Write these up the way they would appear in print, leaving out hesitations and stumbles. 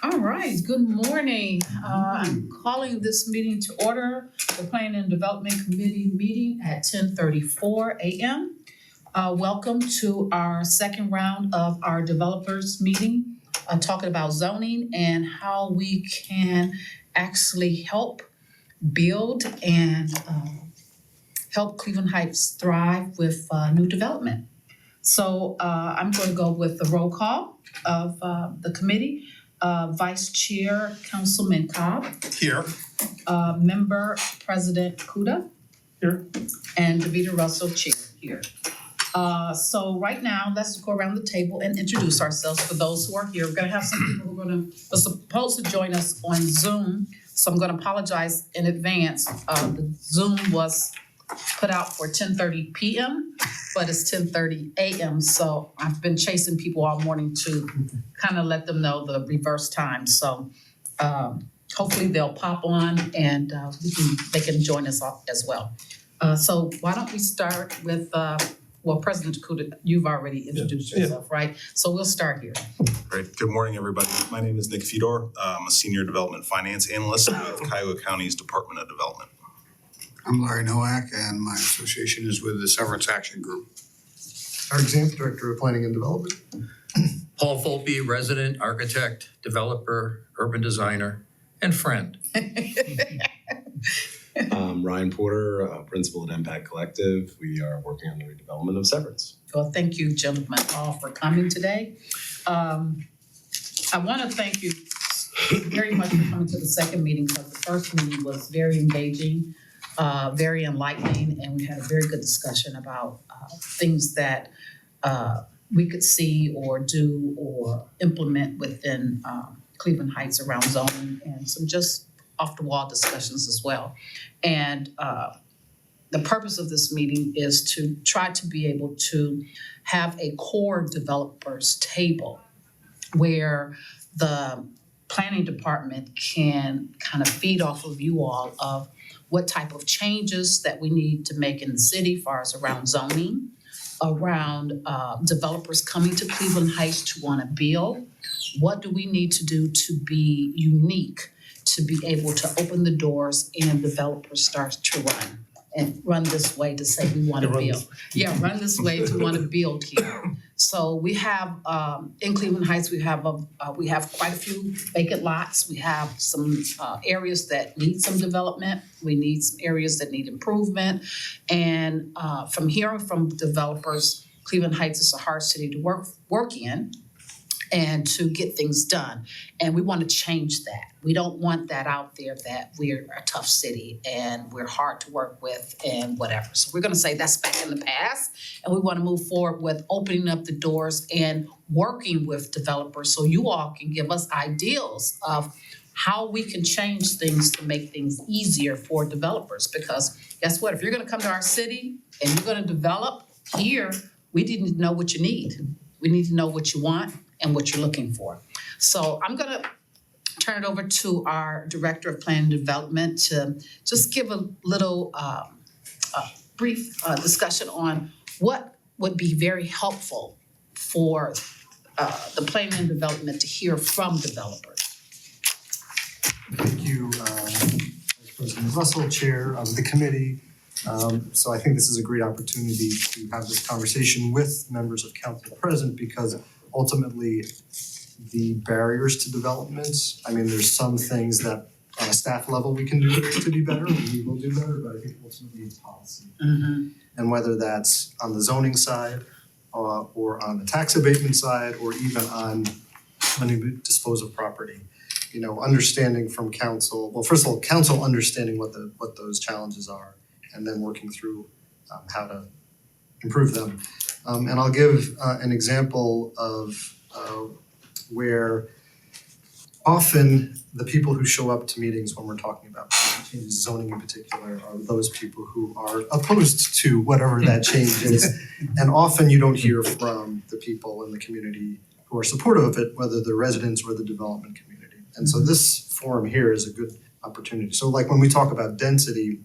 All right, good morning. I'm calling this meeting to order, the Planning and Development Committee meeting at 10:34 a.m. Welcome to our second round of our developers meeting, talking about zoning and how we can actually help build and help Cleveland Heights thrive with new development. So I'm going to go with the roll call of the committee. Vice Chair Councilman Cobb, Here. Member President Kuda, Here. and Davida Russell, Chair, here. So right now, let's go around the table and introduce ourselves for those who are here. We're gonna have some people who are supposed to join us on Zoom, so I'm gonna apologize in advance. The Zoom was put out for 10:30 p.m., but it's 10:30 a.m., so I've been chasing people all morning to kind of let them know the reverse time. So hopefully they'll pop on and they can join us as well. So why don't we start with, President Kuda, you've already introduced yourself, right? So we'll start here. Great. Good morning, everybody. My name is Nick Fedor. I'm a Senior Development Finance Analyst with Cuyahoga County's Department of Development. I'm Larry Nowak, and my association is with the Severance Action Group. Eric Zamp, Director of Planning and Development. Paul Volpe, resident, architect, developer, urban designer, and friend. Ryan Porter, principal at Impact Collective. We are working on the redevelopment of Severance. Well, thank you, gentlemen, all for coming today. I want to thank you very much for coming to the second meeting, because the first meeting was very engaging, very enlightening, and we had a very good discussion about things that we could see or do or implement within Cleveland Heights around zoning, and some just off-the-wall discussions as well. And the purpose of this meeting is to try to be able to have a core developers table where the planning department can kind of feed off of you all of what type of changes that we need to make in the city, as far as around zoning, around developers coming to Cleveland Heights to want to build. What do we need to do to be unique, to be able to open the doors and developers start to run this way to say we want to build. Yeah, run this way to want to build here. So we have in Cleveland Heights, we have quite a few vacant lots. We have some areas that need some development. We need some areas that need improvement. And from hearing from developers, Cleveland Heights is a hard city to work in and to get things done. And we want to change that. We don't want that out there, that we're a tough city and we're hard to work with and whatever. So we're going to say that's back in the past, and we want to move forward with opening up the doors and working with developers so you all can give us ideals of how we can change things to make things easier for developers. Because guess what? If you're going to come to our city and you're going to develop here, we need to know what you need. We need to know what you want and what you're looking for. So I'm gonna turn it over to our Director of Planning and Development to just give a little brief discussion on what would be very helpful for the planning and development to hear from developers. Thank you, Vice President Russell, Chair of the committee. So I think this is a great opportunity to have this conversation with members of council present, because ultimately the barriers to development, I mean, there's some things that on a staff level we can do to be better, and we will do better, but I think ultimately it's policy. Mm-hmm. And whether that's on the zoning side, or on the tax abatement side, or even on when you dispose of property. You know, understanding from council, well, first of all, council understanding what those challenges are, and then working through how to improve them. And I'll give an example of where often the people who show up to meetings when we're talking about changes, zoning in particular, are those people who are opposed to whatever that change is. And often you don't hear from the people in the community who are supportive of it, whether the residents or the development community. And so this forum here is a good opportunity. So like when we talk about density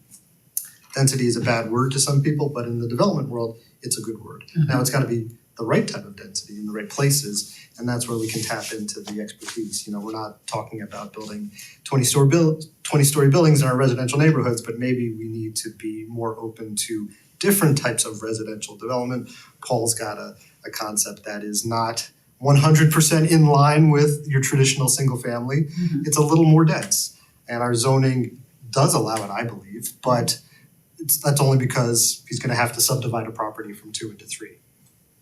is a bad word to some people, but in the development world, it's a good word. Now it's got to be the right type of density in the right places. And that's where we can tap into the expertise. You know, we're not talking about building 20-story buildings in our residential neighborhoods, but maybe we need to be more open to different types of residential development. Paul's got a concept that is not 100% in line with your traditional single family. Mhm. It's a little more dense. And our zoning does allow it, I believe, but that's only because he's gonna have to subdivide a property from 2 into 3.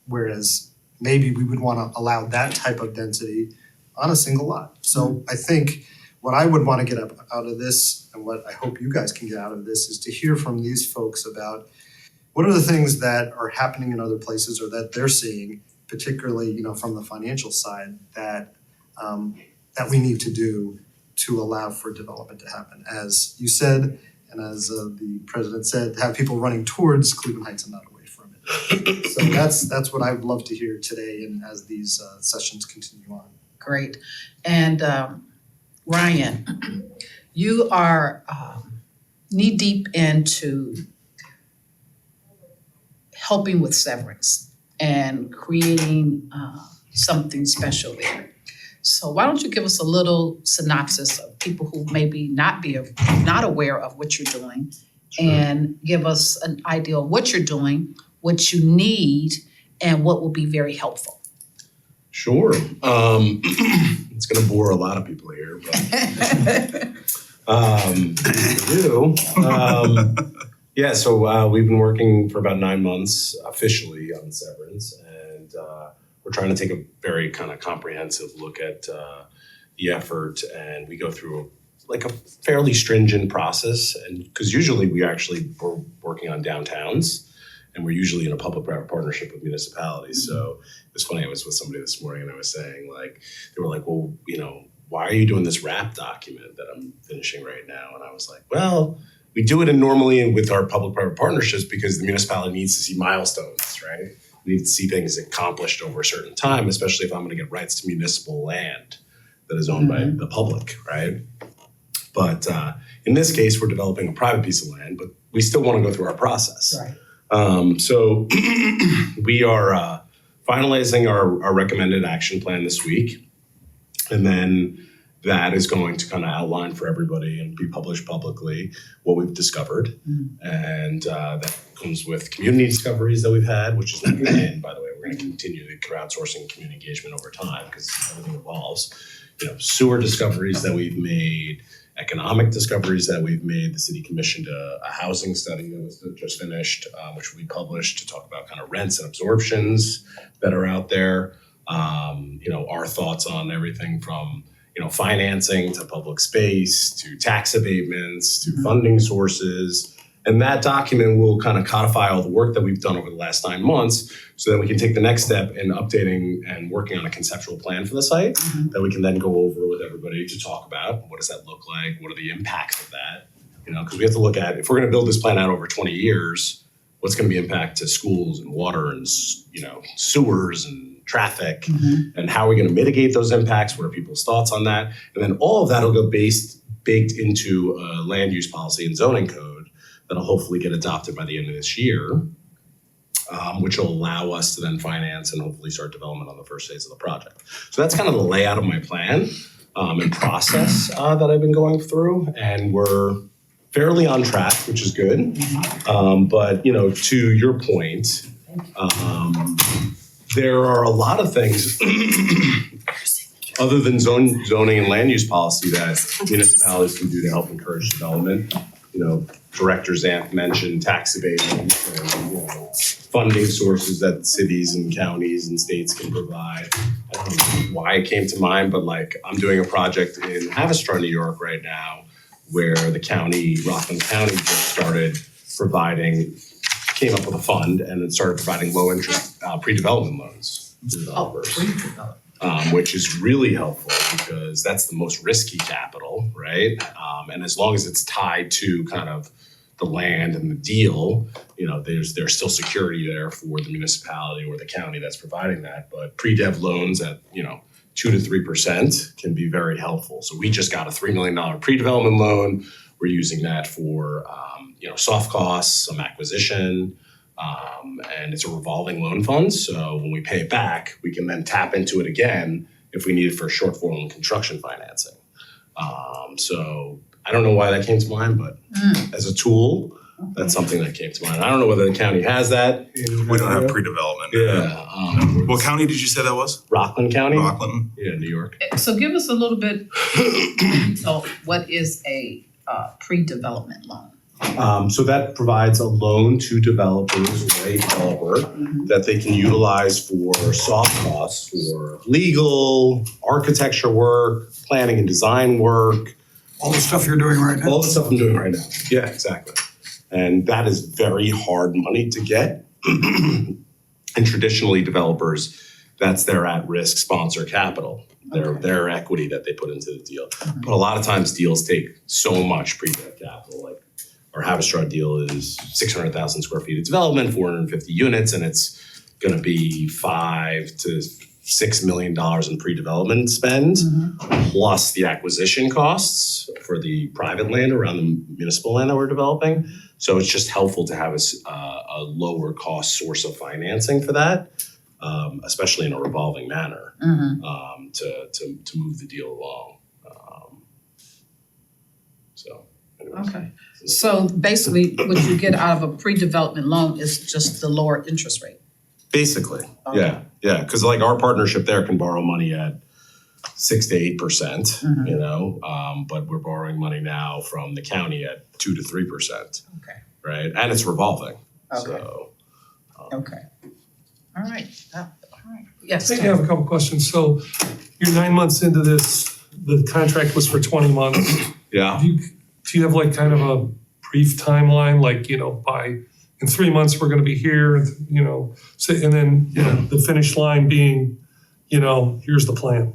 Whereas maybe we would wanna allow that type of density on a single lot. So I think what I would wanna get out of this, and what I hope you guys can get out of this, is to hear from these folks about what are the things that are happening in other places or that they're seeing, particularly, you know, from the financial side, that we need to do to allow for development to happen. As you said, and as the president said, have people running towards Cleveland Heights and not away from it. So that's what I would love to hear today and as these sessions continue on. Great. And Ryan, you are knee-deep into helping with severance and creating something special there. So why don't you give us a little synopsis of people who maybe not aware of what you're doing, and give us an idea of what you're doing, what you need, and what will be very helpful. Sure. It's gonna bore a lot of people here, but yeah, so we've been working for about 9 months officially on severance, and we're trying to take a very kind of comprehensive look at the effort, and we go through a fairly stringent process, and because usually we're working on downtowns, and we're usually in a public-private partnership with municipalities. So it's funny, I was with somebody this morning and I was saying, they were like, well, you know, why are you doing this RAP document that I'm finishing right now? And I was like, well, we do it normally with our public-private partnerships because the municipality needs to see milestones, right? We need to see things accomplished over a certain time, especially if I'm going to get rights to municipal land that is owned by the public, right? But in this case, we're developing a private piece of land, but we still want to go through our process. Right. So we are finalizing our recommended action plan this week, and then that is going to kind of outline for everybody and be published publicly what we've discovered. And that comes with community discoveries that we've had, which is not going to end, by the way. We're going to continue the crowdsourcing community engagement over time because everything evolves. You know, sewer discoveries that we've made, economic discoveries that we've made. The city commissioned a housing study that was just finished, which we published to talk about kind of rents and absorptions that are out there. You know, our thoughts on everything from financing to public space, to tax abatements, to funding sources. And that document will kind of codify all the work that we've done over the last 9 months so that we can take the next step in updating and working on a conceptual plan for the site that we can then go over with everybody to talk about. What does that look like? What are the impacts of that? You know, because we have to look at, if we're going to build this plan out over 20 years, what's going to be impact to schools and water and, sewers and traffic, and how are we going to mitigate those impacts? What are people's thoughts on that? And then all of that will go baked into a land use policy and zoning code that'll hopefully get adopted by the end of this year, which will allow us to then finance and hopefully start development on the first phase of the project. So that's kind of the layout of my plan and process that I've been going through, and we're fairly on track, which is good. But to your point, there are a lot of things other than zoning and land use policy that municipalities can do to help encourage development. Director Zanth mentioned tax abatement and funding sources that cities and counties and states can provide. I don't know why it came to mind, but I'm doing a project in Haverstraw, New York right now, where the county, Rockland County, just came up with a fund and then started providing low interest pre-development loans to developers. Which is really helpful because that's the most risky capital, right? And as long as it's tied to kind of the land and the deal, there's still security there for the municipality or the county that's providing that. But pre-dev loans at 2 to 3% can be very helpful. So we just got a $3 million pre-development loan. We're using that for soft costs, some acquisition, And it's a revolving loan fund, so when we pay it back, we can then tap into it again if we need it for short form construction financing. So I don't know why that came to mind, but as a tool, that's something that came to mind. I don't know whether the county has that. We don't have pre-development. Yeah. What county did you say that was? Rockland County? Rockland? Yeah, New York. So give us a little bit of what is a pre-development loan? So that provides a loan to developers or a developer that they can utilize for soft costs, for legal, architecture work, planning and design work, All the stuff you're doing right now. all the stuff I'm doing right now. Yeah, exactly. And that is very hard money to get. And traditionally developers, that's their at-risk sponsor capital, their equity that they put into the deal. But a lot of times deals take so much pre-dev capital, like our Haverstraw deal is 600,000 square feet of development, 450 units, and it's gonna be $5 to $6 million in pre-development spend, plus the acquisition costs for the private land around the municipal land that we're developing. So it's just helpful to have a lower cost source of financing for that, especially in a revolving manner, to move the deal along. So, anyways. Okay. So basically, what you get out of a pre-development loan is just the lower interest rate? Basically, Okay. yeah, because like our partnership there can borrow money at 6 to 8%, you know, but we're borrowing money now from the county at 2 to 3%, Okay, right? And it's revolving, Okay. so. okay. All right, all right. Yes, I think I have a couple questions. So you're 9 months into this, the contract was for 20 months. Yeah, Do you have like kind of a brief timeline, like, you know, in 3 months, we're gonna be here, you know, so, and then, you know, the finish line being, you know, here's the plan.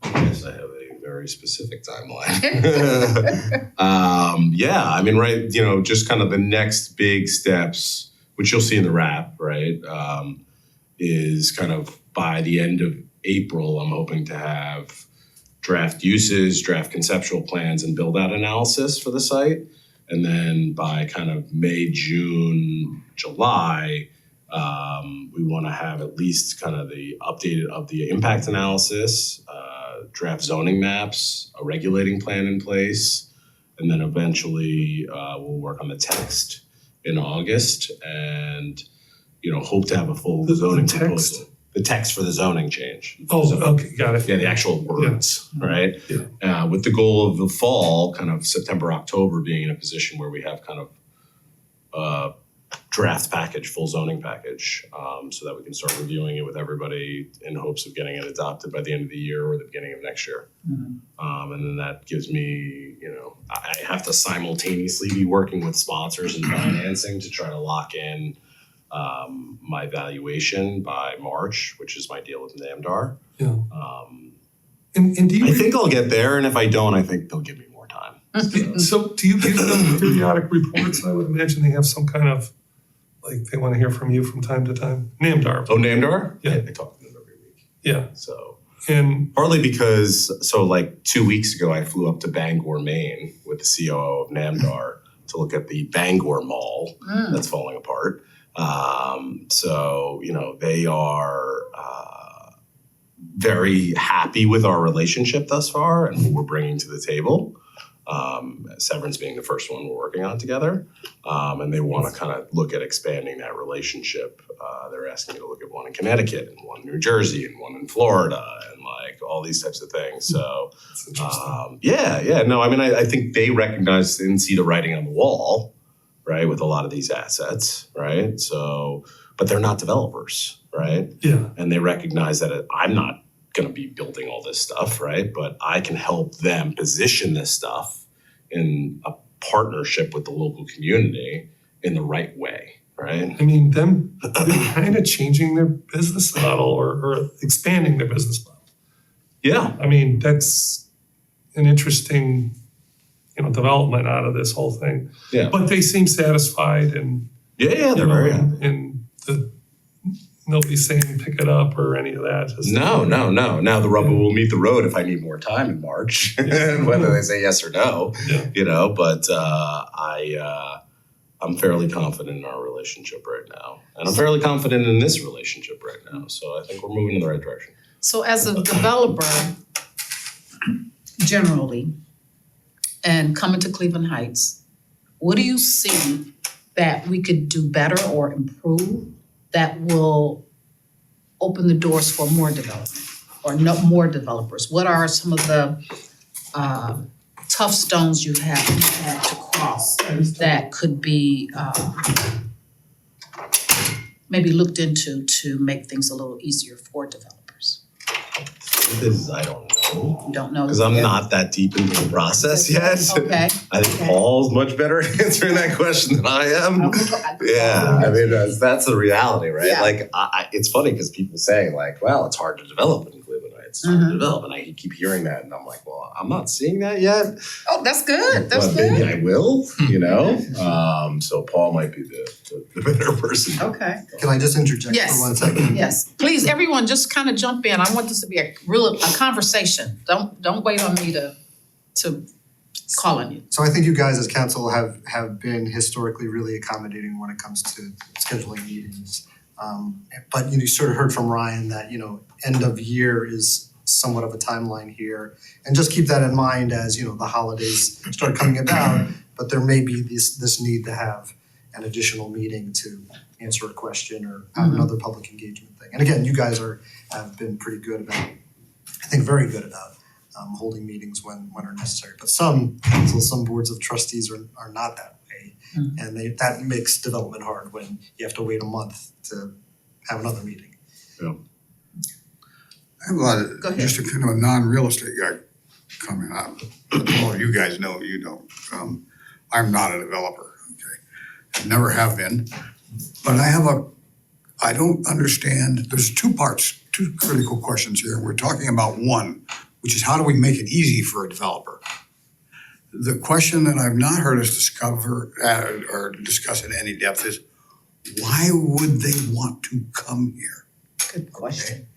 yes, I have a very specific timeline. Yeah, I mean, right, you know, just kind of the next big steps, which you'll see in the wrap, right? Is kind of by the end of April, I'm hoping to have draft uses, draft conceptual plans, and build out analysis for the site. And then by kind of May, June, July, we want to have at least kind of the updated of the impact analysis, draft zoning maps, a regulating plan in place, and then eventually we'll work on the text in August, and you know, hope to have a full zoning text? proposal. The text for the zoning change. Oh, okay, got it. Yeah, the actual words, right? Yeah. With the goal of the fall, kind of September, October, being in a position where we have kind of a draft package, full zoning package, so that we can start reviewing it with everybody in hopes of getting it adopted by the end of the year or the beginning of next year. And then that gives me, you know, I have to simultaneously be working with sponsors and financing to try to lock in my valuation by March, which is my deal with NAMDAR. Yeah. And do I you, think I'll get there, and if I don't, I think they'll give me more time. so do you give them periodic reports? I would imagine they have some kind of, like, they want to hear from you from time to time. NAMDAR. Oh, NAMDAR? Yeah. I talk to them every week. Yeah. So And partly because, so like 2 weeks ago, I flew up to Bangor, Maine with the COO of NAMDAR to look at the Bangor Mall that's falling apart. So, you know, they are very happy with our relationship thus far and what we're bringing to the table. Severance being the first one we're working on together. And they want to kind of look at expanding that relationship. They're asking me to look at one in Connecticut and one in New Jersey and one in Florida and like all these types of things. So, no, I mean, I think they recognize and see the writing on the wall, right, with a lot of these assets, right? So, but they're not developers, right? yeah, And they recognize that I'm not going to be building all this stuff, right? But I can help them position this stuff in a partnership with the local community in the right way, right? I mean, they're kind of changing their business model or expanding their business model. Yeah, I mean, that's an interesting, you know, development out of this whole thing. yeah, But they seem satisfied and, yeah. you They're know, very and nobody's saying pick it up or any of that. Just- No. Now the rubber will meet the road if I need more time in March, Yeah. whether they say yes or no, Yeah. you know. But I'm fairly confident in our relationship right now. And I'm fairly confident in this relationship right now. So I think we're moving in the right direction. So as a developer, generally, and coming to Cleveland Heights, what do you see that we could do better or improve that will open the doors for more development or no more developers? What are some of the tough stones you have had to cross that could be maybe looked into to make things a little easier for developers? I don't know. You don't know? Because I'm not that deep into the process yet. Okay. I think Okay. Paul's much better at answering that question than I am. Yeah, I mean, that's the reality, right? Yeah. Like, it's funny because people say like, well, it's hard to develop in Cleveland Heights. It's hard to develop. And I keep hearing that. And I'm like, well, I'm not seeing that yet. Oh, that's good. That's But maybe good. I will, you know? So Paul might be the better person. Okay. Can I just interject Yes. for 1 second? Yes, please, everyone, just kind of jump in. I want this to be a conversation. Don't wait on me to call on you. So I think you guys as council have been historically really accommodating when it comes to scheduling meetings. But you sort of heard from Ryan that, end of year is somewhat of a timeline here. And just keep that in mind as, the holidays start coming about, but there may be this need to have an additional meeting to answer a question or have another public engagement thing. And again, you guys have been pretty good about, I think very good about holding meetings when are necessary. But some councils, some boards of trustees are not that way. And that makes development hard when you have to wait a month to have another meeting. I have a lot of, Go ahead. just a kind of a non-real estate guy coming up. Well, you guys know, you don't. I'm not a developer, okay? I never have been. But I don't understand, there's two critical questions here. We're talking about one, which is how do we make it easy for a developer? The question that I've not heard us discover or discuss in any depth is, why would they want to come here? Good question.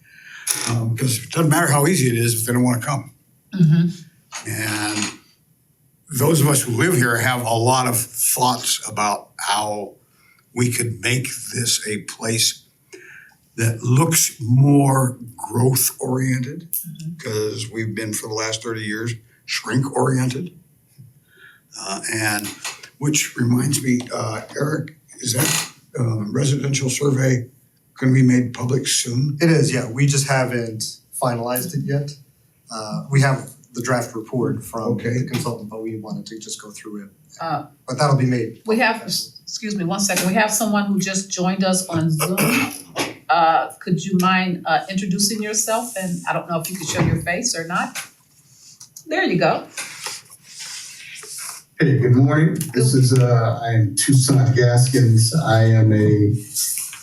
Because it doesn't matter how easy it is if they don't want to come. And those of us who live here have a lot of thoughts about how we could make this a place that looks more growth oriented, because we've been for the last 30 years shrink oriented. And which reminds me, Eric, is that residential survey going to be made public soon? It is, yeah. We just haven't finalized it yet. We have the draft report from Okay. the consultant, but we wanted to just go through it. Uh, But that'll be made. We have, excuse me, 1 second. We have someone who just joined us on Zoom. Could you mind introducing yourself? And I don't know if you could show your face or not. There you go. Hey, good morning. This is, I am Toussaint Gaskins. I am a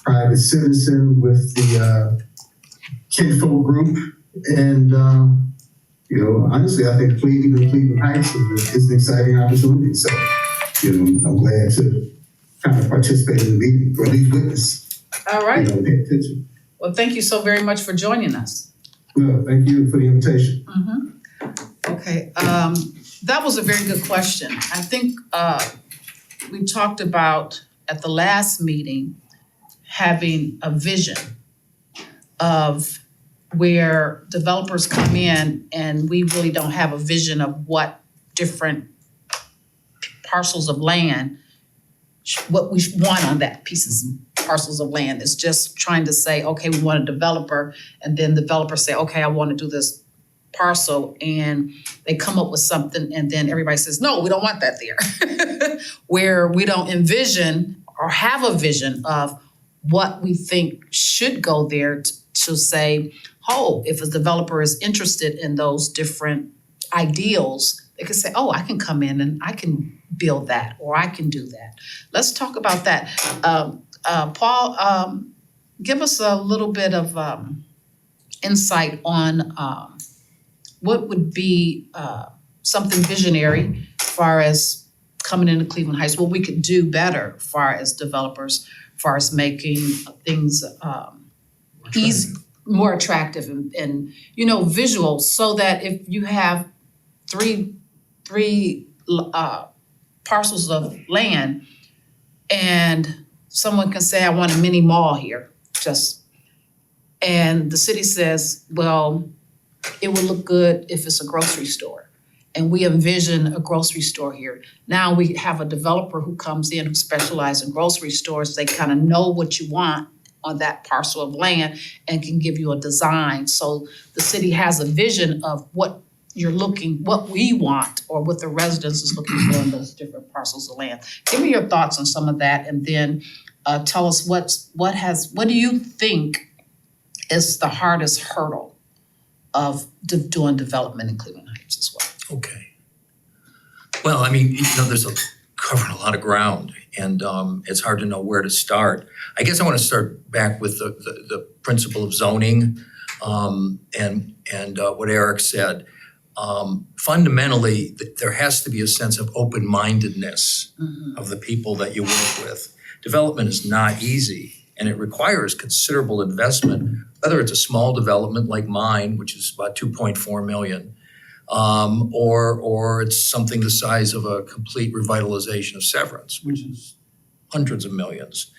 private citizen with the Kinfolk Group. And, honestly, I think Cleveland Heights is an exciting opportunity. So, I'm glad to kind of participate in the meeting, or at least witness, All right. pay attention. Well, thank you so very much for joining us. Well, thank you for the invitation. Okay, that was a very good question. I think we talked about at the last meeting having a vision of where developers come in and we really don't have a vision of what different parcels of land, what we want on that parcels of land. It's just trying to say, okay, we want a developer, and then developers say, okay, I want to do this parcel, and they come up with something, and then everybody says, no, we don't want that there. Where we don't envision or have a vision of what we think should go there to say, oh, if a developer is interested in those different ideals, they can say, oh, I can come in and I can build that, or I can do that. Let's talk about that. Paul, give us a little bit of insight on what would be something visionary as far as coming into Cleveland Heights, what we could do better as far as developers, as far as making things easy, more attractive and visual, so that if you have three parcels of land, And someone can say, I want a mini mall here, and the city says, well, it would look good if it's a grocery store. And we envision a grocery store here. Now we have a developer who comes in who specializes in grocery stores. They kind of know what you want on that parcel of land and can give you a design. So the city has a vision of what we want, or what the residents is looking for in those different parcels of land. Give me your thoughts on some of that, and then tell us what do you think is the hardest hurdle of doing development in Cleveland Heights as well? Okay. Well, I mean, there's covering a lot of ground, and it's hard to know where to start. I guess I want to start back with the principle of zoning, and what Eric said. Fundamentally, there has to be a sense of open-mindedness of the people that you work with. Development is not easy, and it requires considerable investment, whether it's a small development like mine, which is about 2.4 million, or it's something the size of a complete revitalization of Severance, which is hundreds of millions.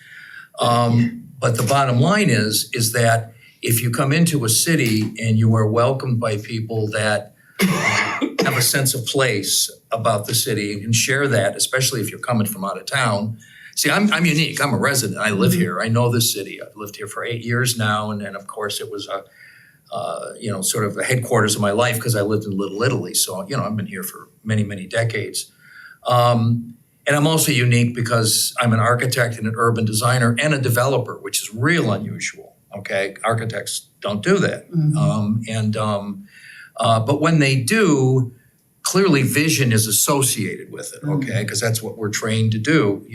But the bottom line is that if you come into a city and you are welcomed by people that have a sense of place about the city and can share that, especially if you're coming from out of town. See, I'm unique. I'm a resident. I live here. I know this city. I've lived here for 8 years now, and of course it was sort of the headquarters of my life because I lived in Little Italy. So I've been here for many, many decades. And I'm also unique because I'm an architect and an urban designer and a developer, which is real unusual. Okay, architects don't do that. But when they do, clearly vision is associated with it, okay? Because that's what we're trained to do,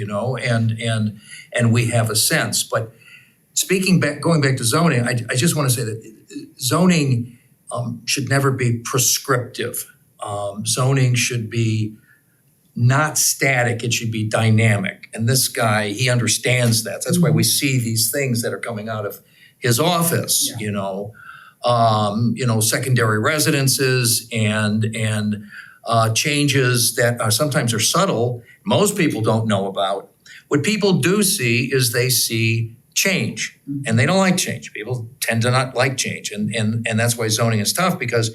and we have a sense. But going back to zoning, I just want to say that zoning should never be prescriptive. Zoning should be not static, it should be dynamic. And this guy, he understands that. That's why we see these things that are coming out of his office, secondary residences and changes that sometimes are subtle, most people don't know about. What people do see is they see change, and they don't like change. People tend to not like change, and that's why zoning is tough, because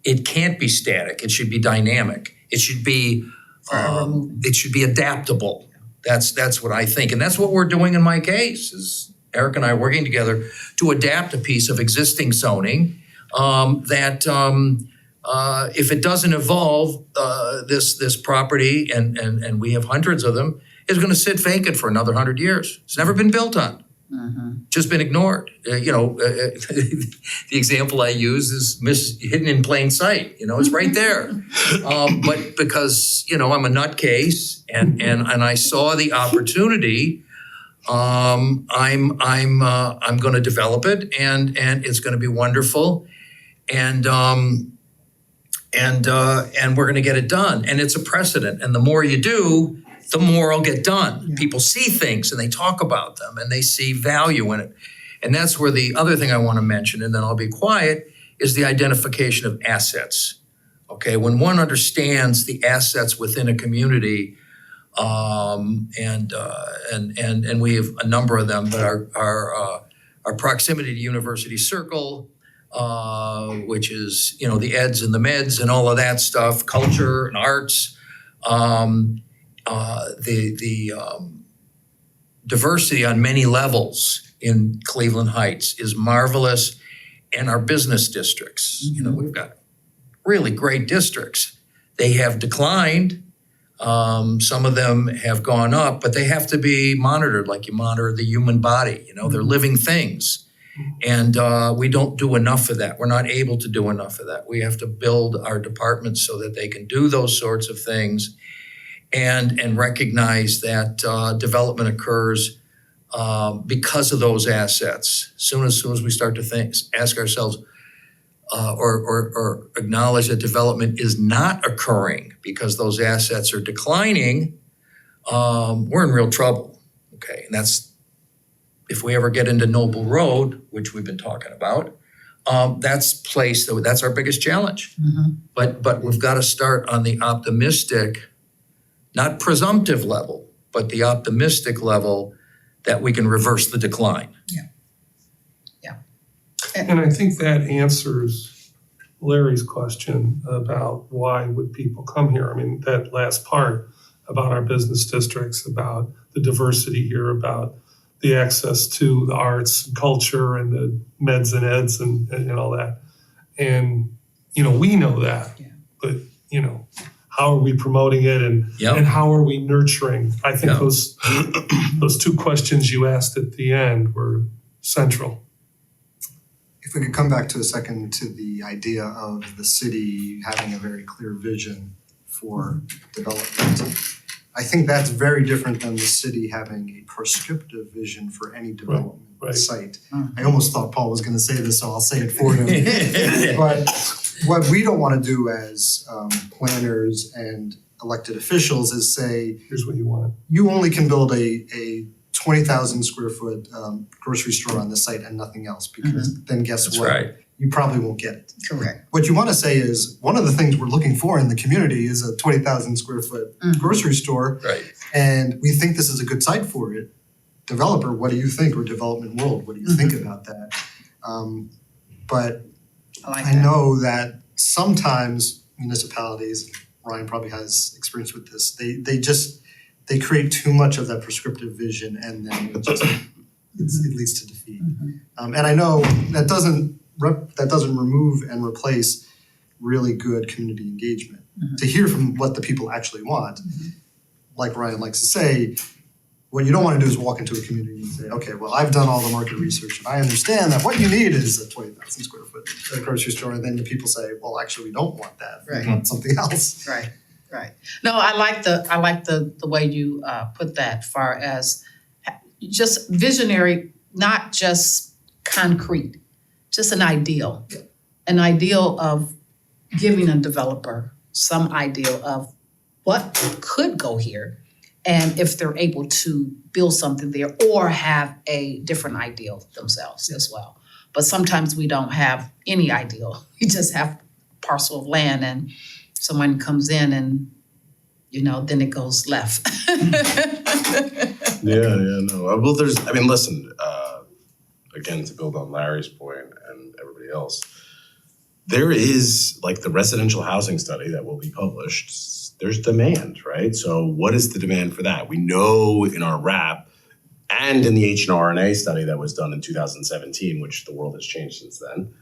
it can't be static. It should be dynamic. It should be adaptable. That's what I think, and that's what we're doing in my case. Is Eric and I are working together to adapt a piece of existing zoning that if it doesn't evolve, this property, and we have hundreds of them, is going to sit vacant for another 100 years. It's never been built on. Just been ignored. The example I use is hidden in plain sight. It's right there. But because I'm a nutcase and I saw the opportunity, I'm going to develop it, and it's going to be wonderful, and we're going to get it done. And it's a precedent. And the more you do, the more it'll get done. Yeah. People see things and they talk about them and they see value in it. And that's where the other thing I want to mention, and then I'll be quiet, is the identification of assets. Okay, when one understands the assets within a community, and we have a number of them, but our proximity to University Circle, which is the eds and the meds and all of that stuff, culture and arts, the diversity on many levels in Cleveland Heights is marvelous, and our business districts. We've got really great districts. They have declined. Some of them have gone up, but they have to be monitored like you monitor the human body. They're living things. And we don't do enough of that. We're not able to do enough of that. We have to build our departments so that they can do those sorts of things, and recognize that development occurs because of those assets. As soon as we start to ask ourselves or acknowledge that development is not occurring because those assets are declining, we're in real trouble. Okay, and that's if we ever get into Noble Road, which we've been talking about. That's our biggest challenge. But we've got to start on the optimistic, not presumptive level, but the optimistic level that we can reverse the decline. And I think that answers Larry's question about why would people come here. I mean, that last part about our business districts, about the diversity here, about the access to the arts and culture and the meds and eds and all that. And, we know that, but, how are we promoting it and how are we nurturing? I think those two questions you asked at the end were central. If we could come back to a second to the idea of the city having a very clear vision for development. I think that's very different than the city having a prescriptive vision for any development site. I almost thought Paul was gonna say this, so I'll say it for him. But what we don't wanna do as planners and elected officials is say, Here's what you want. you only can build a 20,000 square foot grocery store on this site and nothing else, because then guess That's what? right. You probably won't get it. Correct. What you want to say is, one of the things we're looking for in the community is a 20,000 square foot grocery store, Right. and we think this is a good site for it. Developer, what do you think? Or Development World, what do you think about that? But I know that sometimes municipalities, Ryan probably has experience with this, they create too much of that prescriptive vision, and then it leads to defeat. And I know that doesn't remove and replace really good community engagement. To hear from what the people actually want, like Ryan likes to say, what you don't want to do is walk into a community and say, okay, well, I've done all the market research and I understand that what you need is a 20,000 square foot grocery store, and then the people say, well, actually, we don't want that. We want something else. Right. No, I like the way you put that, far as just visionary, not just concrete, just an ideal. An ideal of giving a developer some ideal of what could go here, and if they're able to build something there or have a different ideal themselves as well. But sometimes we don't have any ideal. We just have a parcel of land and someone comes in and, then it goes left. No. Well, listen, again, to build on Larry's point and everybody else, there is, like, the residential housing study that will be published, there's demand, right? So what is the demand for that? We know in our RAP and in the H&RNA study that was done in 2017, which the world has changed since then,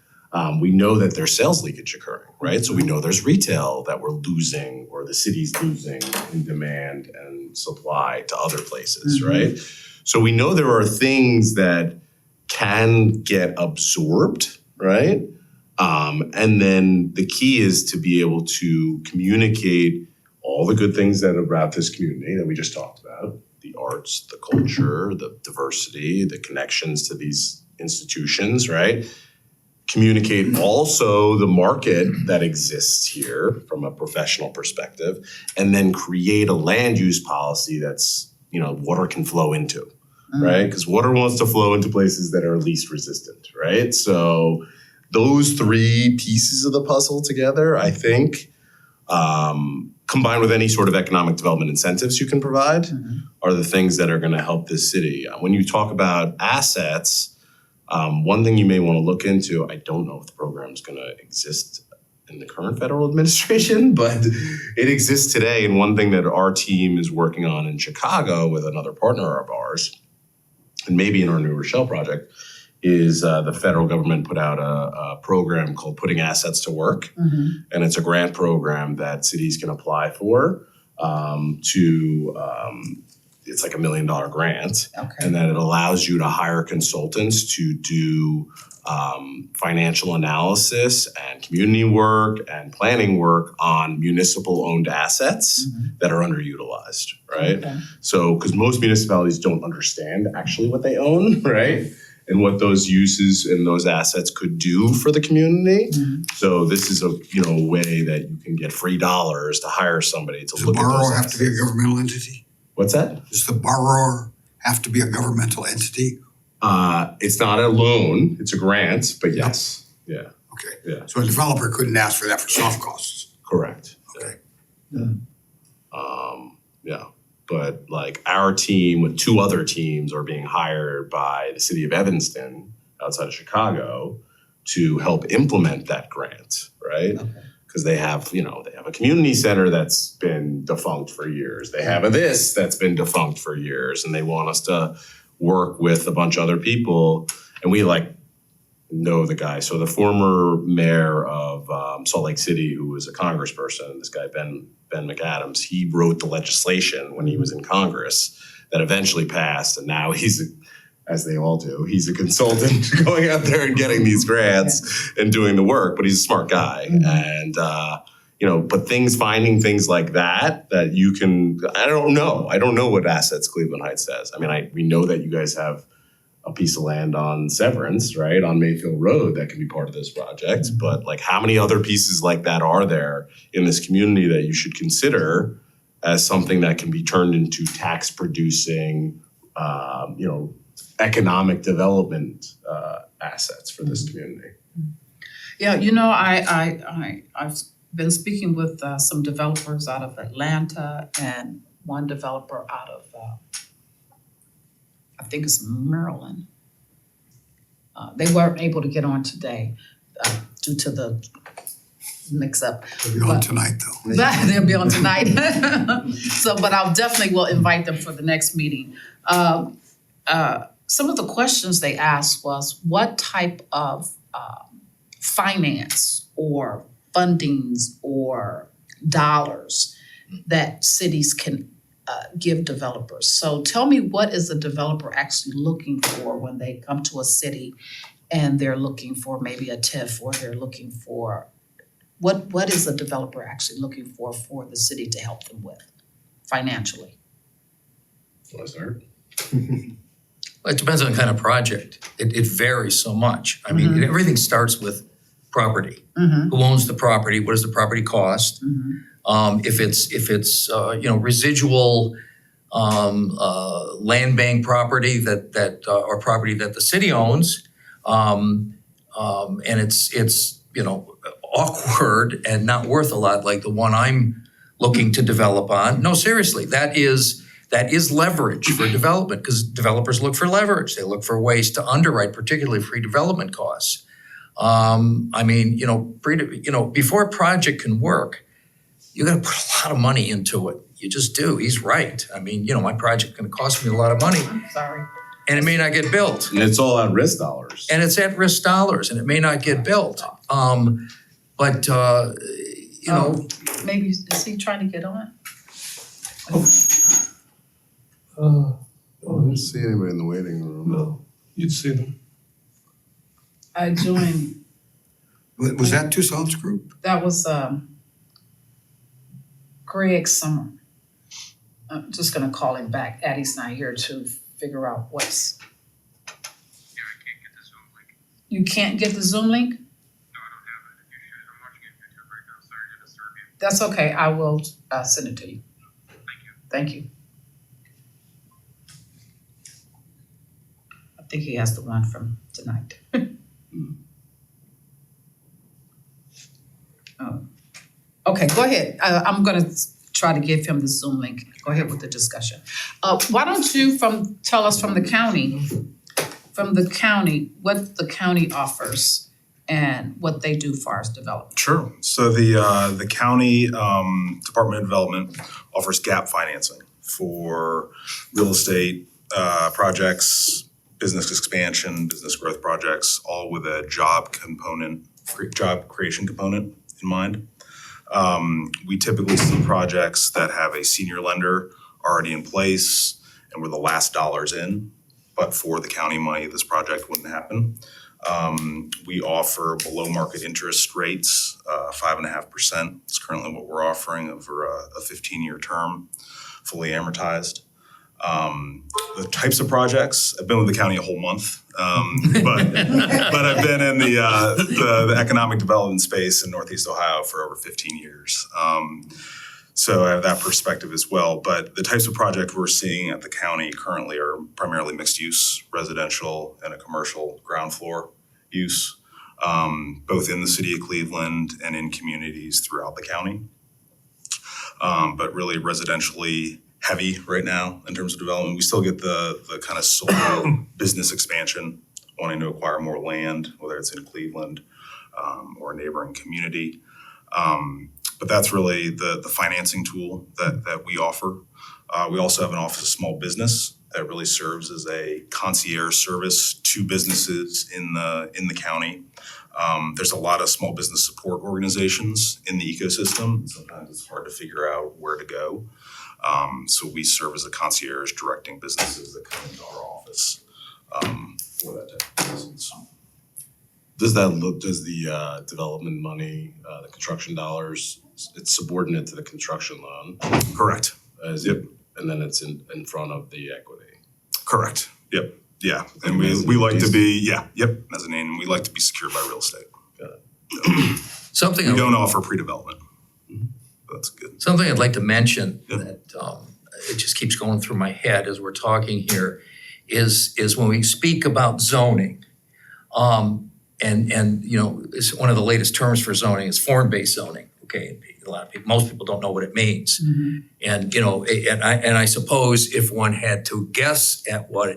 we know that there's sales leakage occurring, right? So we know there's retail that we're losing, or the city's losing in demand and supply to other places, right? So we know there are things that can get absorbed, right? And then the key is to be able to communicate all the good things that about this community that we just talked about, the arts, the culture, the diversity, the connections to these institutions, right? Communicate also the market that exists here from a professional perspective, and then create a land use policy that's, water can flow into, right? Because water wants to flow into places that are least resistant, right? So those three pieces of the puzzle together, I think, combined with any sort of economic development incentives you can provide, are the things that are going to help this city. When you talk about assets, one thing you may want to look into, I don't know if the program is going to exist in the current federal administration, but it exists today. And one thing that our team is working on in Chicago with another partner of ours, and maybe in our New Rochelle project, is the federal government put out a program called Putting Assets to Work. And it's a grant program that cities can apply for it's like $1 million grant. And that it allows you to hire consultants to do financial analysis and community work and planning work on municipal owned assets that are underutilized, right? So, because most municipalities don't understand actually what they own, right? And what those uses and those assets could do for the community. So this is a way that you can get free dollars to hire somebody to look at those assets. Does the borrower have to be a governmental entity? What's that? Does the borrower have to be a governmental entity? It's not a loan, it's a grant, but yes, yeah. Okay. Yeah. So a developer couldn't ask for that for soft costs? Correct. Okay. Yeah. but like our team with 2 other teams are being hired by the city of Evanston outside of Chicago to help implement that grant, right? Because they have a community center that's been defunct for years. They have a this that's been defunct for years, and they want us to work with a bunch of other people. And we know the guy. So the former mayor of Salt Lake City, who was a congressperson, this guy Ben McAdams, he wrote the legislation when he was in Congress that eventually passed, and now he's, as they all do, he's a consultant going out there and getting these grants and doing the work. But he's a smart guy, and but finding things like that you can. I don't know what assets Cleveland Heights has. I mean, we know that you guys have a piece of land on Severance, right, on Mayfield Road that can be part of this project. But how many other pieces like that are there in this community that you should consider as something that can be turned into tax producing, economic development assets for this community? Yeah, I've been speaking with some developers out of Atlanta and one developer out of I think it's Maryland. They weren't able to get on today due to the mix-up. They'll be on tonight, though. They'll be on tonight. But I'll definitely will invite them for the next meeting. Some of the questions they asked was what type of finance or fundings or dollars that cities can give developers. So tell me, what is a developer actually looking for when they come to a city and they're looking for maybe a TIF, or they're looking for, what is a developer actually looking for the city to help them with financially? Want to start? Well, it depends on the kind of project. It varies so much. I mean, everything starts with property. Who owns the property? What does the property cost? If it's residual land bank property that or property that the city owns, and it's awkward and not worth a lot, like the one I'm looking to develop on. No, seriously, that is leverage for development, because developers look for leverage. They look for ways to underwrite, particularly pre-development costs. Before a project can work, you got to put a lot of money into it. You just do. He's right. I mean, my project going to cost me a lot of money, Sorry. and it may not get built. And it's all at risk dollars. And it's at risk dollars, and it may not get built. Maybe, is he trying to get on? I don't see anybody in the waiting room. No, you'd see them. I joined, Was that Toussaint's group? that was Greg Summer. I'm just gonna call him back. Addie's not here to figure out what's. Yeah, I can't get the Zoom link. You can't get the Zoom link? No, I don't have it. If you should, I'm watching it on YouTube right now. Sorry to disturb you. That's okay. I will send it to you. Thank you. Thank you. I think he has the one from tonight. Oh. Okay, go ahead. I'm gonna try to give him the Zoom link. Go ahead with the discussion. Why don't you tell us from the county, what the county offers and what they do for as development? Sure. So the county Department of Development offers gap financing for real estate projects, business expansion, business growth projects, all with a job creation component in mind. We typically see projects that have a senior lender already in place and we're the last dollars in, but for the county money, this project wouldn't happen. We offer below market interest rates, 5.5%. It's currently what we're offering over a 15-year term, fully amortized. The types of projects, I've been with the county a whole month, but I've been in the economic development space in Northeast Ohio for over 15 years. So I have that perspective as well. But the types of projects we're seeing at the county currently are primarily mixed use, residential, and a commercial ground floor use, both in the city of Cleveland and in communities throughout the county. But really residentially heavy right now in terms of development. We still get the kind of sole business expansion, wanting to acquire more land, whether it's in Cleveland or a neighboring community. But that's really the financing tool that we offer. We also have an Office of Small Business that really serves as a concierge service to businesses in the county. There's a lot of small business support organizations in the ecosystem. Sometimes it's hard to figure out where to go. So we serve as a concierge directing businesses that come into our office for that type of business. Does the development money, the construction dollars, it's subordinate to the construction loan? Correct. Yep. And then it's in front of the equity. Correct. Yep. Yeah. And we like to be, mezzanine, and we like to be secured by real estate. Something We don't offer pre-development. That's good. Something I'd like to mention Yep. that it just keeps going through my head as we're talking here is when we speak about zoning, and you know, it's one of the latest terms for zoning is form-based zoning. Okay, most people don't know what it means, and you know, and I suppose if one had to guess at what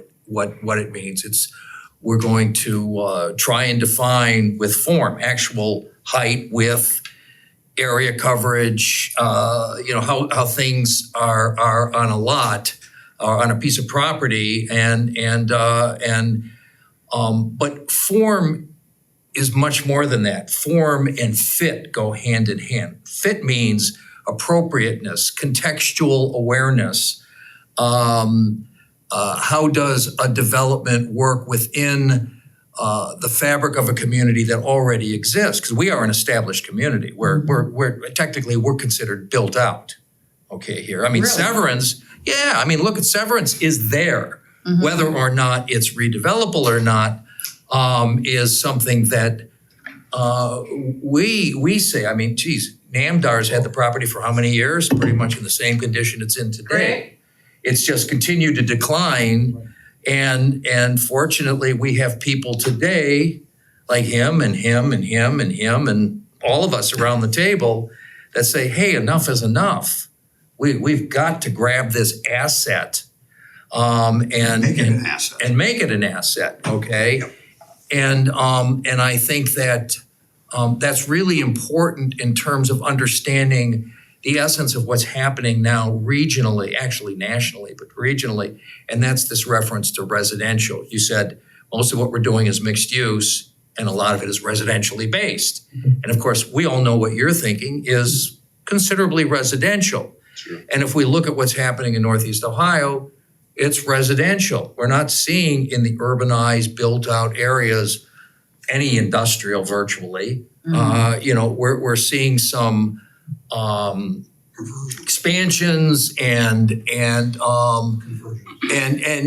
it means, it's we're going to try and define with form actual height, width, area coverage, you know, how things are on a lot or on a piece of property, but form is much more than that. Form and fit go hand in hand. Fit means appropriateness, contextual awareness. How does a development work within the fabric of a community that already exists? Because we are an established community. We're technically considered built out. Okay, here. I mean, Really? Severance. Yeah, I mean, look at Severance is there, whether or not it's redevelopable or not. Is something that we say. I mean, geez, Namdar's had the property for how many years? Pretty much in the same condition it's in today. It's just continued to decline, and fortunately, we have people today like him and him and him and him and all of us around the table that say, "Hey, enough is enough. We've got to grab this asset and Make it an asset. and make it an asset." Okay. And I think that that's really important in terms of understanding the essence of what's happening now regionally, actually nationally, but regionally, and that's this reference to residential. You said most of what we're doing is mixed use, and a lot of it is residentially based. And of course, we all know what you're thinking is considerably residential. Sure. And if we look at what's happening in Northeast Ohio, it's residential. We're not seeing in the urbanized, built-out areas any industrial virtually. You know, we're seeing some expansions and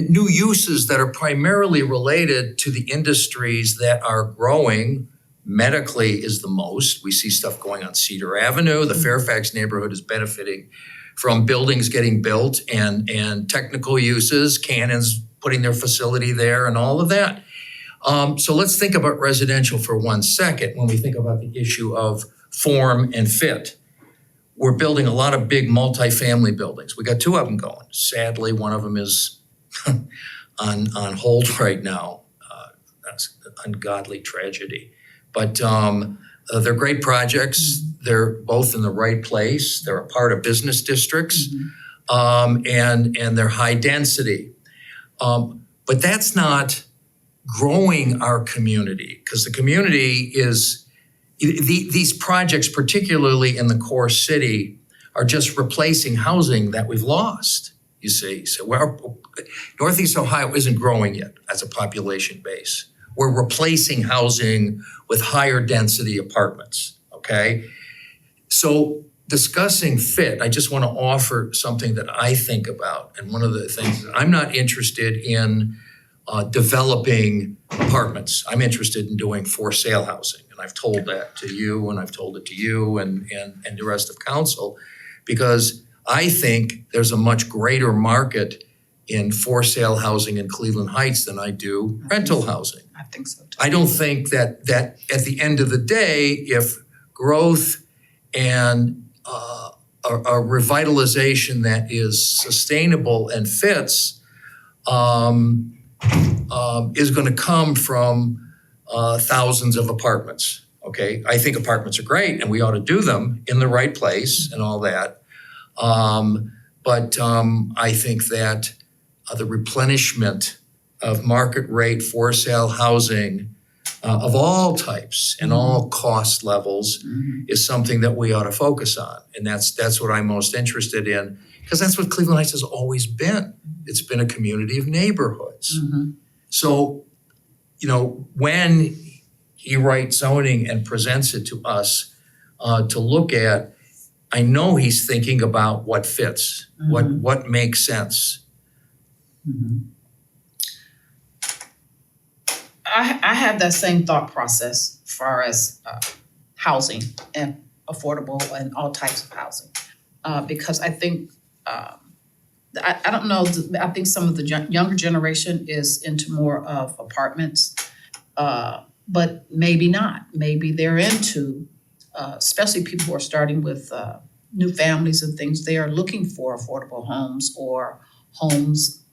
new uses that are primarily related to the industries that are growing. Medically is the most. We see stuff going on Cedar Avenue. The Fairfax neighborhood is benefiting from buildings getting built and technical uses, Canon's putting their facility there and all of that. So let's think about residential for 1 second when we think about the issue of form and fit. We're building a lot of big multifamily buildings. We got 2 of them going. Sadly, one of them is on hold right now. That's an ungodly tragedy. But they're great projects. They're both in the right place. They're a part of business districts, and they're high density. But that's not growing our community, because the community is, these projects, particularly in the core city, are just replacing housing that we've lost, you see. So Northeast Ohio isn't growing yet as a population base. We're replacing housing with higher density apartments, okay? So discussing fit, I just want to offer something that I think about. And one of the things, I'm not interested in developing apartments. I'm interested in doing for sale housing. And I've told that to you, and I've told it to you and the rest of council, because I think there's a much greater market in for sale housing in Cleveland Heights than I do rental housing. I think so too. I don't think that at the end of the day, if growth and a revitalization that is sustainable and fits is gonna come from thousands of apartments, okay? I think apartments are great and we ought to do them in the right place and all that. But I think that the replenishment of market rate for sale housing of all types and all cost levels is something that we ought to focus on. And that's what I'm most interested in, because that's what Cleveland Heights has always been. It's been a community of neighborhoods. So, you know, when he writes zoning and presents it to us to look at, I know he's thinking about what fits, what makes sense. I have that same thought process as far as housing and affordable and all types of housing. Because I think, I don't know, I think some of the younger generation is into more of apartments, but maybe not. Maybe they're into, especially people who are starting with new families and things, they are looking for affordable homes or homes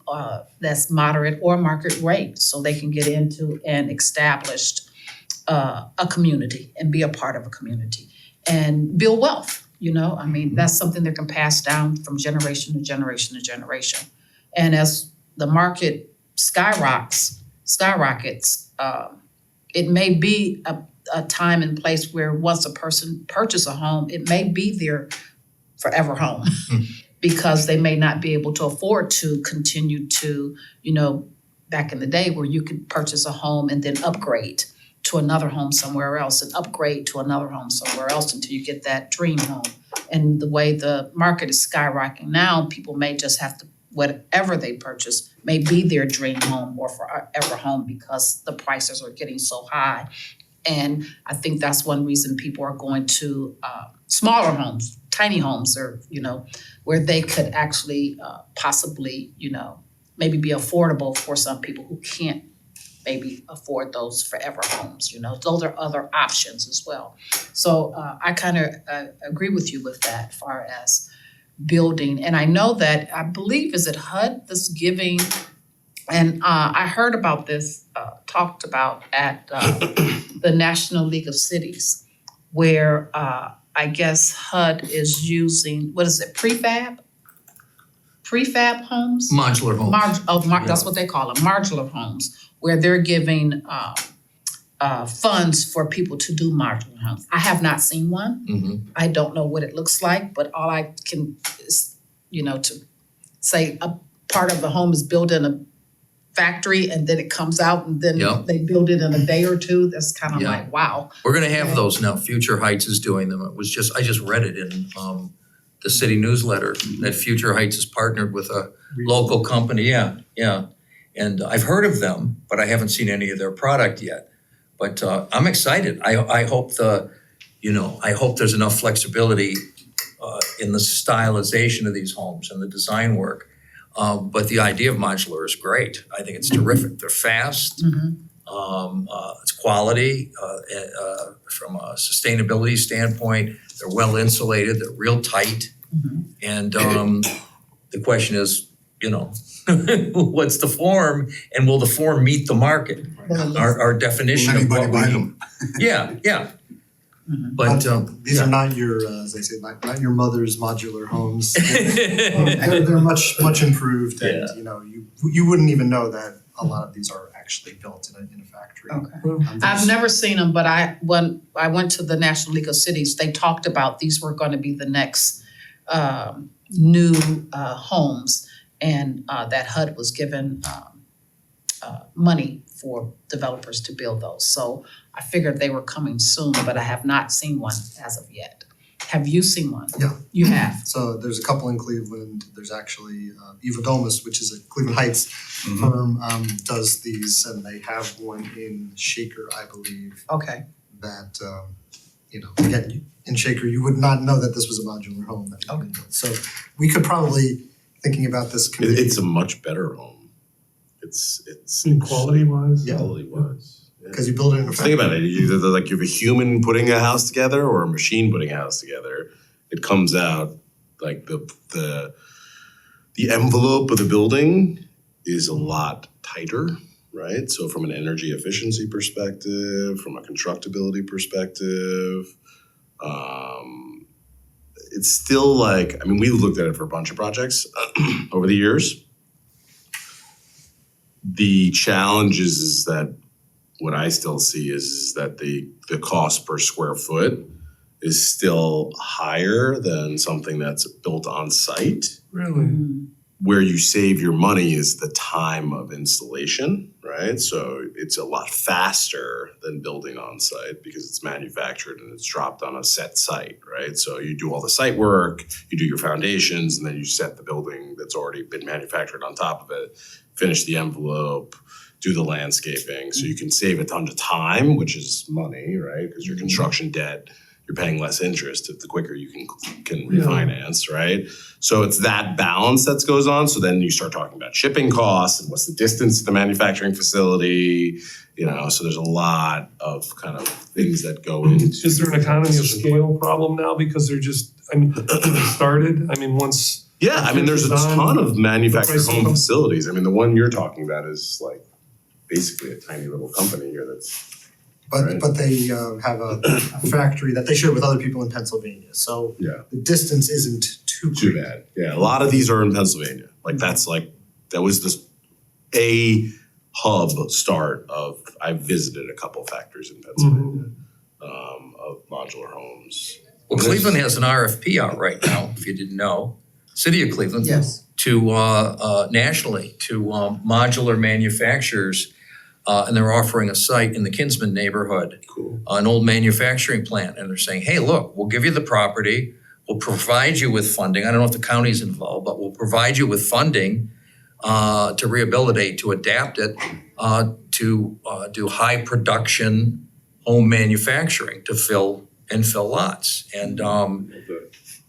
that's moderate or market rate, so they can get into an established a community and be a part of a community and build wealth, you know? I mean, that's something that can pass down from generation to generation to generation. And as the market skyrockets, it may be a time and place where once a person purchases a home, it may be their forever home. Because they may not be able to afford to continue to, you know, back in the day where you could purchase a home and then upgrade to another home somewhere else and upgrade to another home somewhere else until you get that dream home. And the way the market is skyrocketing now, people may just have to, whatever they purchase may be their dream home or forever home because the prices are getting so high. And I think that's one reason people are going to smaller homes, tiny homes, or, you know, where they could actually possibly, you know, maybe be affordable for some people who can't maybe afford those forever homes, you know. Those are other options as well. So I kind of agree with you with that as far as building. And I know that, I believe, is it HUD that's giving, and I heard about this, talked about at the National League of Cities, where I guess HUD is using, what is it, prefab? Prefab homes? Modular homes. That's what they call them, modular homes, where they're giving funds for people to do modular homes. I have not seen one. I don't know what it looks like, but all I can is, you know, to say a part of the home is built in a factory and then it comes out and then they build it in a day or two. That's kind of like, wow. We're gonna have those now. Future Heights is doing them. It was just, I just read it in the city newsletter that Future Heights has partnered with a local company. Yeah. And I've heard of them, but I haven't seen any of their product yet. But I'm excited. I hope I hope there's enough flexibility in the stylization of these homes and the design work. But the idea of modular is great. I think it's terrific. They're fast. It's quality from a sustainability standpoint. They're well insulated. They're real tight. And the question is, you know, what's the form, and will the form meet the market? Our definition of what Anybody buy them? Yeah. But these are not your, as they say, not your mother's modular homes. They're much improved, and you know, you wouldn't even know that a lot of these are actually built in a factory. Okay. I've never seen them, but when I went to the National League of Cities, they talked about these were going to be the next new homes, and that HUD was given money for developers to build those. So I figured they were coming soon, but I have not seen one as of yet. Have you seen one? Yeah. You have? So there's a couple in Cleveland. There's actually Eva Domus, which is a Cleveland Heights firm, does these, and they have one in Shaker, I believe. Okay. That you know, again, in Shaker, you would not know that this was a modular home that had been built. So we could probably, thinking about this community. It's a much better home. It's Quality wise? quality wise. Because you build it in a factory. Think about it. Either like you have a human putting a house together or a machine putting a house together. It comes out Like the envelope of the building is a lot tighter, right? So from an energy efficiency perspective, from a constructability perspective, it's still like, I mean, we looked at it for a bunch of projects over the years. The challenge is that what I still see is that the cost per square foot is still higher than something that's built on site. Really? Where you save your money is the time of installation, right? So it's a lot faster than building on site because it's manufactured and it's dropped on a set site, right? So you do all the site work, you do your foundations, and then you set the building that's already been manufactured on top of it, finish the envelope, do the landscaping. So you can save a ton of time, which is money, right? Because your construction debt, you're paying less interest the quicker you can refinance, right? So it's that balance that goes on. So then you start talking about shipping costs and what's the distance to the manufacturing facility, so there's a lot of kind of things that go into. Is there an economy of scale problem now because they're just, started? Once. Yeah, there's a ton of manufactured price home of- facilities. The one you're talking about is like basically a tiny little company here that's. Right. But they have a factory that they share with other people in Pennsylvania, so Yeah. the distance isn't too Too bad. Yeah, a lot of these are in Pennsylvania. That was a hub start of, I visited a couple factories in Pennsylvania, of modular homes. Well, Cleveland has an RFP out right now, if you didn't know. City of Cleveland. Yes. To nationally, to modular manufacturers. And they're offering a site in the Kinsman neighborhood, Cool. an old manufacturing plant. And they're saying, hey, look, we'll give you the property. We'll provide you with funding. I don't know if the county's involved, but we'll provide you with funding to rehabilitate, to adapt it, to do high production home manufacturing to fill lots. And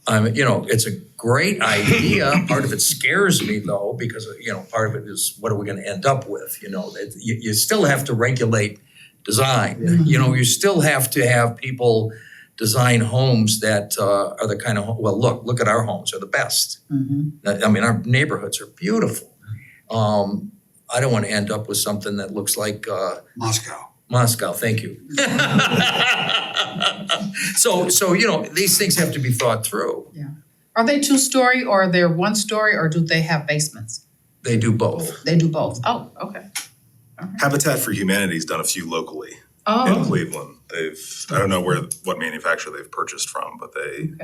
it's a great idea. Part of it scares me though, because part of it is what are we going to end up with? You still have to regulate design. You still have to have people design homes that are the kind of look at our homes, are the best. Our neighborhoods are beautiful. I don't want to end up with something that looks like Moscow, thank you. So these things have to be thought through. Are they 2-story or are they 1-story or do they have basements? They do both. They do both. Oh, okay. Habitat for Humanity's done a few locally in Oh, Cleveland. I don't know what manufacturer they've purchased from, but they've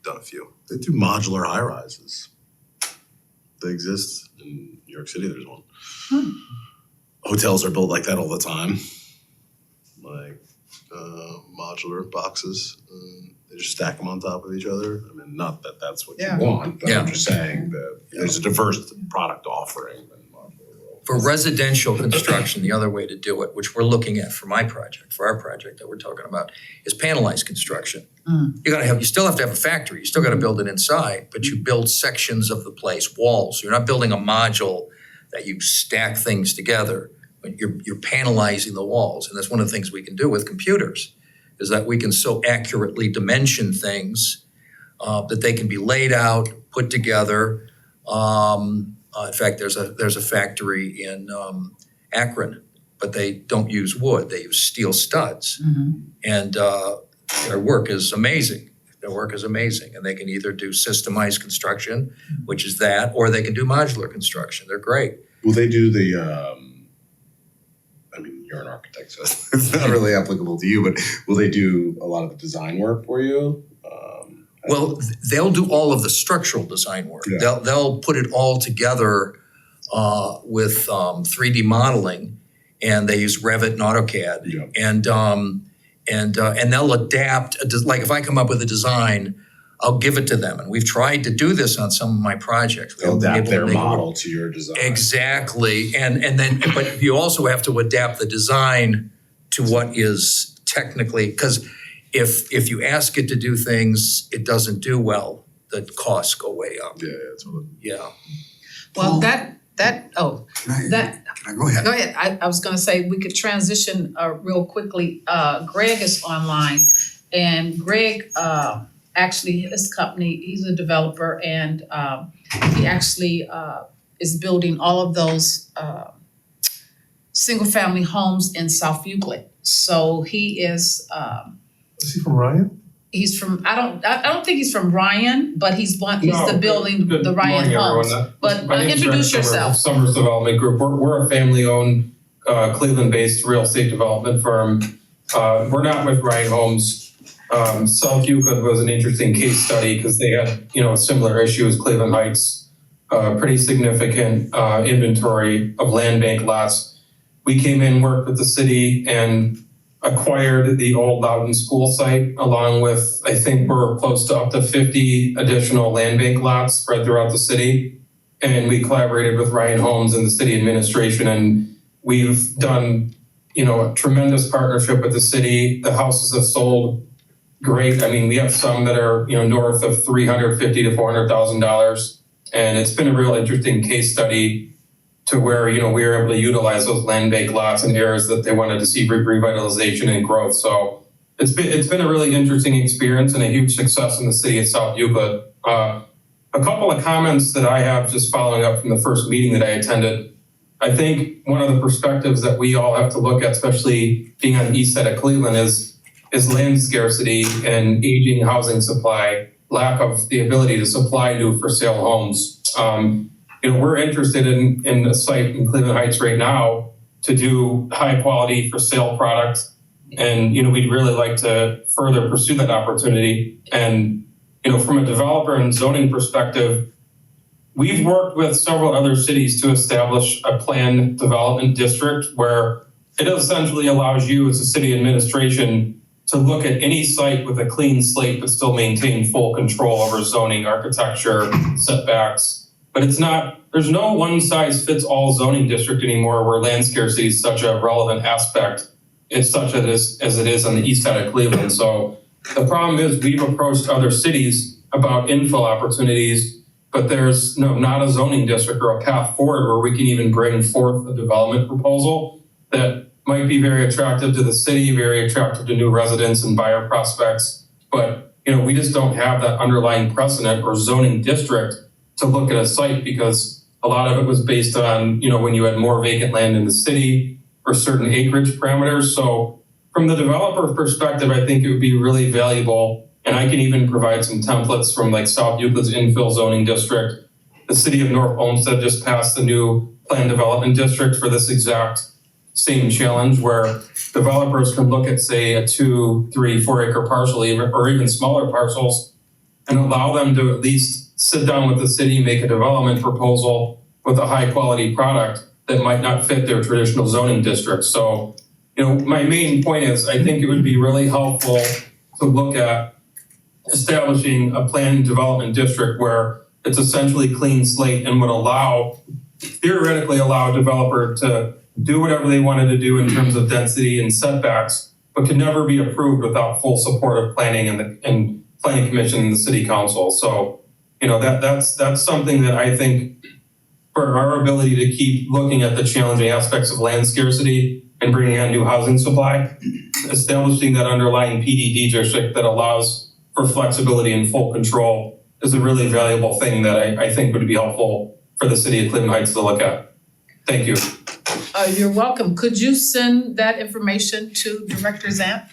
done a few. They do modular high rises. They exist in New York City. There's one. Hotels are built like that all the time, like modular boxes. They just stack them on top of each other. Not that that's what Yeah. you want, but Yeah. I'm just saying that there's a diverse product offering in the modular world. For residential construction, the other way to do it, which we're looking at for our project that we're talking about, is panelized construction. You still have to have a factory, you still gotta build it inside, but you build sections of the place, walls. You're not building a module that you stack things together, but you're panelizing the walls. And that's one of the things we can do with computers, is that we can so accurately dimension things that they can be laid out, put together. In fact, there's a factory in Akron, but they don't use wood, they use steel studs. And their work is amazing. And they can either do systemized construction, which is that, or they can do modular construction. They're great. Will they do the, you're an architect, so it's not really applicable to you, but will they do a lot of the design work for you? Well, they'll do all of the structural design work. Yeah. They'll put it all together with 3D modeling, and they use Revit and AutoCAD. Yeah. And they'll adapt. Like if I come up with a design, I'll give it to them. And we've tried to do this on some of my projects. They'll We've been adapt able to their make it work. model to your design. Exactly. And then, but you also have to adapt the design to what is technically, because if you ask it to do things it doesn't do well, the costs go way up. Yeah, that's what Yeah. well, Paul, that, Can I go ahead? go ahead. I was gonna say we could transition real quickly. Greg is online and Greg actually, his company, he's a developer and he actually is building all of those single-family homes in South Euclid. So he is, Is he from Ryan? he's from, I don't think he's from Ryan, but he's the building, the Ryan homes. But My name's introduce Brett Summer yourself. of Summers Development Group. We're a family-owned, Cleveland-based real estate development firm. We're not with Ryan Homes. South Euclid was an interesting case study because they had, a similar issue as Cleveland Heights. Pretty significant inventory of land bank lots. We came in, worked with the city, and acquired the old Loudon School site, along with, I think we're close to up to 50 additional land bank lots spread throughout the city. And we collaborated with Ryan Homes and the city administration, and we've done, a tremendous partnership with the city. The houses have sold great. I mean, we have some that are, north of $350,000 to $400,000. And it's been a real interesting case study to where, we were able to utilize those land bank lots in areas that they wanted to see revitalization and growth. So it's been a really interesting experience and a huge success in the city of South Euclid. A couple of comments that I have just following up from the first meeting that I attended. I think one of the perspectives that we all have to look at, especially being on the east side of Cleveland, is land scarcity and aging housing supply, lack of the ability to supply new for sale homes. We're interested in a site in Cleveland Heights right now to do high quality for sale product. And, we'd really like to further pursue that opportunity. And, from a developer and zoning perspective, we've worked with several other cities to establish a planned development district where it essentially allows you as a city administration to look at any site with a clean slate but still maintain full control over zoning, architecture, setbacks. But there's no one size fits all zoning district anymore where land scarcity is such a relevant aspect. It's such as it is on the east side of Cleveland. So the problem is we've approached other cities about infill opportunities, but there's not a zoning district or a path forward where we can even bring forth a development proposal that might be very attractive to the city, very attractive to new residents and buyer prospects. But, we just don't have that underlying precedent or zoning district to look at a site because a lot of it was based on, when you had more vacant land in the city or certain acreage parameters. So from the developer perspective, I think it would be really valuable. And I can even provide some templates from like South Euclid's infill zoning district. The city of North Olmsted just passed the new planned development district for this exact same challenge where developers can look at, say, a 2, 3, 4 acre parcel or even smaller parcels and allow them to at least sit down with the city, make a development proposal with a high quality product that might not fit their traditional zoning district. So, my main point is I think it would be really helpful to look at establishing a planned development district where it's essentially clean slate and would theoretically allow a developer to do whatever they wanted to do in terms of density and setbacks, but could never be approved without full support of planning and planning commission and the city council. So, that's something that I think for our ability to keep looking at the challenging aspects of land scarcity and bringing on new housing supply, establishing that underlying PDD district that allows for flexibility and full control is a really valuable thing that I think would be helpful for the city of Cleveland Heights to look at. Thank you. You're welcome. Could you send that information to Director Zamp?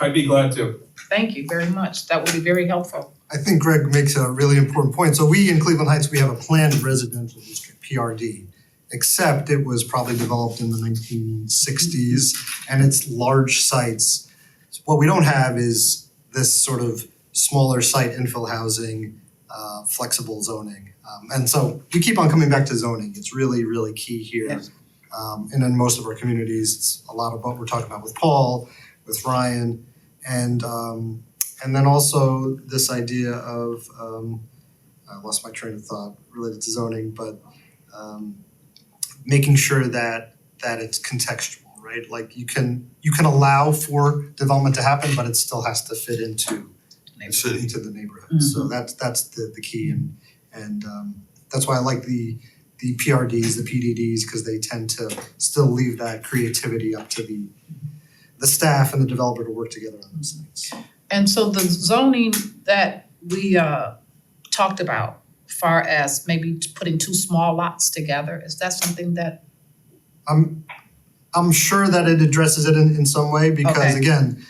I'd be glad to. Thank you very much. That would be very helpful. I think Greg makes a really important point. So we in Cleveland Heights, we have a planned residential district, PRD, except it was probably developed in the 1960s and it's large sites. What we don't have is this sort of smaller site infill housing, flexible zoning. And so we keep on coming back to zoning. It's really, really key here. Yes. And in most of our communities, it's a lot of what we're talking about with Paul, with Ryan, and then also this idea of, I lost my train of thought related to zoning, but making sure that it's contextual, right? Like you can allow for development to happen, but it still has to fit into the neighborhood. So that's the key, and that's why I like the PRDs, the PDDs, because they tend to still leave that creativity up to the staff and the developer to work together on those things. And so the zoning that we talked about, far as maybe putting two small lots together, is that something that, I'm sure that it addresses it in some way, because Okay. again,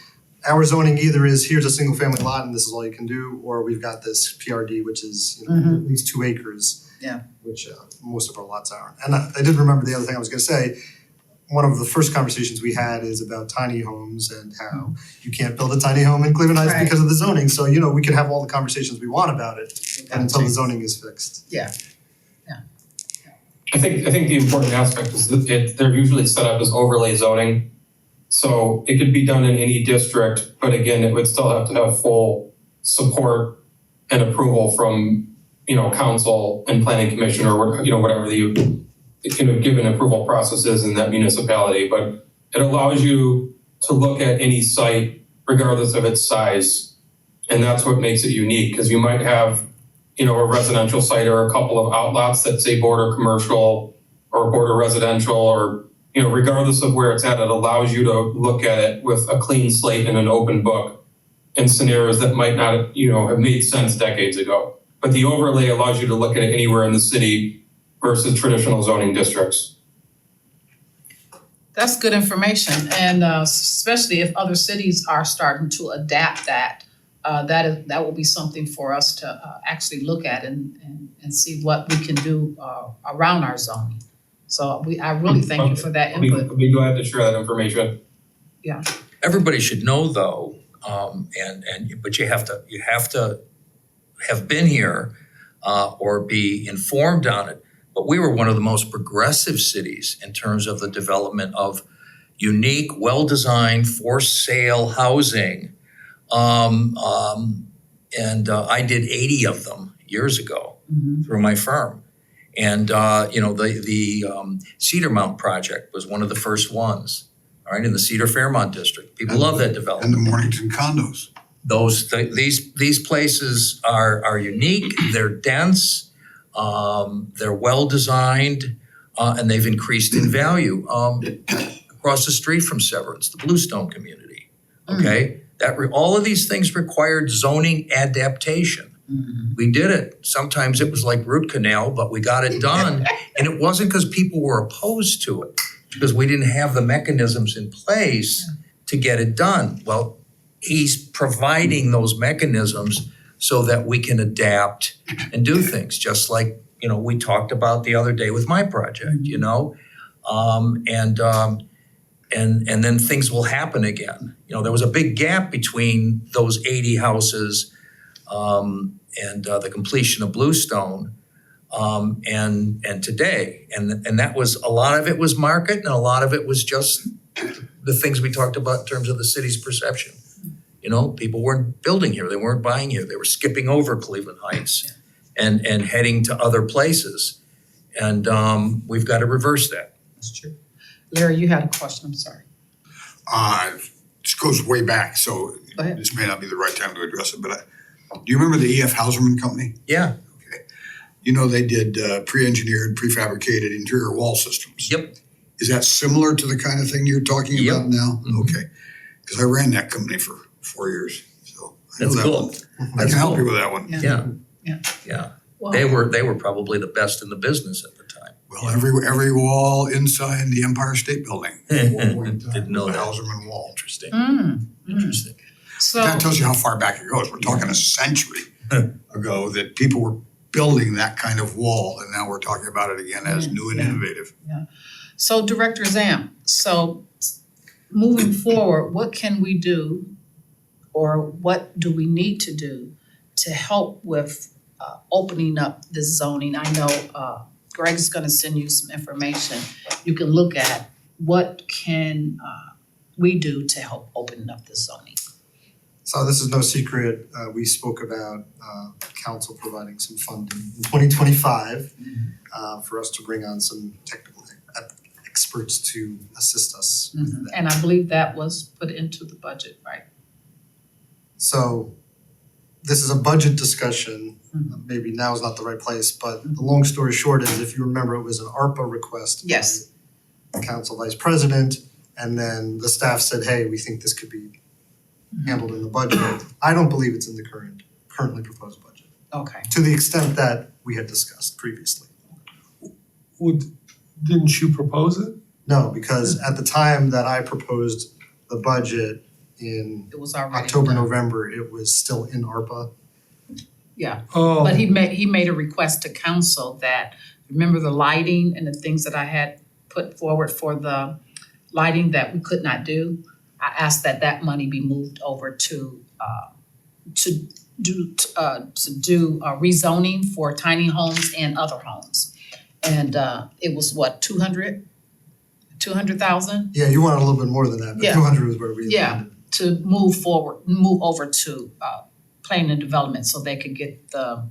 our zoning either is here's a single family lot and this is all you can do, or we've got this PRD, which is, at least 2 acres. Yeah. Which most of our lots are. And I did remember the other thing I was gonna say. One of the first conversations we had is about tiny homes and how you can't build a tiny home in Cleveland Heights Right. because of the zoning. So, we can have all the conversations we want about it until the zoning is fixed. yeah, I think the important aspect is that they're usually set up as overlay zoning. So it could be done in any district, but again, it would still have to have full support and approval from, council and planning commission or whatever the given approval process is in that municipality. But it allows you to look at any site regardless of its size. And that's what makes it unique, because you might have a residential site or a couple of outlots that say border commercial or border residential, or, regardless of where it's at, it allows you to look at it with a clean slate and an open book in scenarios that might not, have made sense decades ago. But the overlay allows you to look at it anywhere in the city versus traditional zoning districts. that's good information. And especially if other cities are starting to adapt that, that will be something for us to actually look at and see what we can do around our zoning. So I really thank you for that I'll input. be glad to share that information. Everybody should know though, but you have to have been here or be informed on it. But we were one of the most progressive cities in terms of the development of unique, well-designed, for-sale housing. And I did 80 of them years ago through my firm. And the Cedar Mount project was one of the first ones, all right, in the Cedar Fairmont district. People love that And development. the Mornington condos. These places are unique, they're dense, they're well-designed, and they've increased in value. Across the street from Severance, the Bluestone community, okay? All of these things required zoning adaptation. We did it. Sometimes it was like root canal, but we got it done. And it wasn't because people were opposed to it, because we didn't have the mechanisms in place to get it done. Well, he's providing those mechanisms so that we can adapt and do things, just like, we talked about the other day with my project, and then things will happen again. There was a big gap between those 80 houses and the completion of Bluestone and today. And that was, a lot of it was market and a lot of it was just the things we talked about in terms of the city's perception. People weren't building here, they weren't buying here, they were skipping over Cleveland Heights and heading to other places. And we've got to reverse that. That's true. Larry, you had a question, I'm sorry. This goes way back, so Go ahead. this may not be the right time to address it, but do you remember the E.F. Hauserman Company? Yeah, They did pre-engineered, prefabricated interior wall systems. yep. Is that similar to the kind of thing you're talking Yep. about now? Mhm. Okay, because I ran that company for 4 years, so I know That's that cool. one. I can help you with that one. Yeah. Well, They were probably the best in the business at the time. Well, every wall inside the Empire State Building. at one point in time Didn't know was a that. Hauserman wall. Interesting. Interesting. So, That tells you how far back it goes. We're talking a century ago that people were building that kind of wall, and now we're talking about it again as new and innovative. so Director Zam, so moving forward, what can we do or what do we need to do to help with opening up this zoning? I know Greg's gonna send you some information. You can look at what can we do to help open up this zoning. So this is no secret, we spoke about council providing some funding in 2025 for us to bring on some technical experts to assist us with that. And I believe that was put into the budget, right? So this is a budget discussion, maybe now is not the right place, but the long story short is, if you remember, it was an ARPA request. Yes. by the council vice president, and then the staff said, hey, we think this could be handled in the budget. I don't believe it's in the currently proposed budget, Okay. to the extent that we had discussed previously. Didn't you propose it? No, because at the time that I proposed the budget in It was already October, done. November, it was still in ARPA. Yeah, Oh, but he made a request to council that, remember the lighting and the things that I had put forward for the lighting that we could not do? I asked that money be moved over to do rezoning for tiny homes and other homes. And it was what, 200,000? Yeah, you wanted a little bit more than that, but Yeah. 200 was where we Yeah. landed. To move over to planning and development so they could get a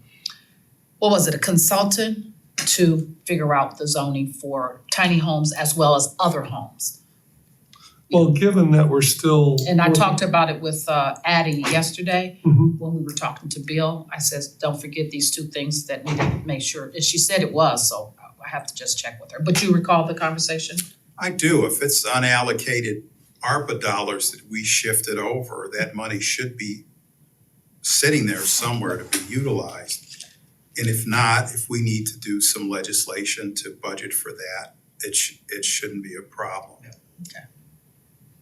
consultant to figure out the zoning for tiny homes as well as other homes. well, given that we're still. And I talked about it with Addie yesterday Mhm. when we were talking to Bill. I says, don't forget these two things that we need to make sure, and she said it was, so I have to just check with her. But you recall the conversation? I do. If it's unallocated ARPA dollars that we shifted over, that money should be sitting there somewhere to be utilized. And if not, if we need to do some legislation to budget for that, it shouldn't be a problem.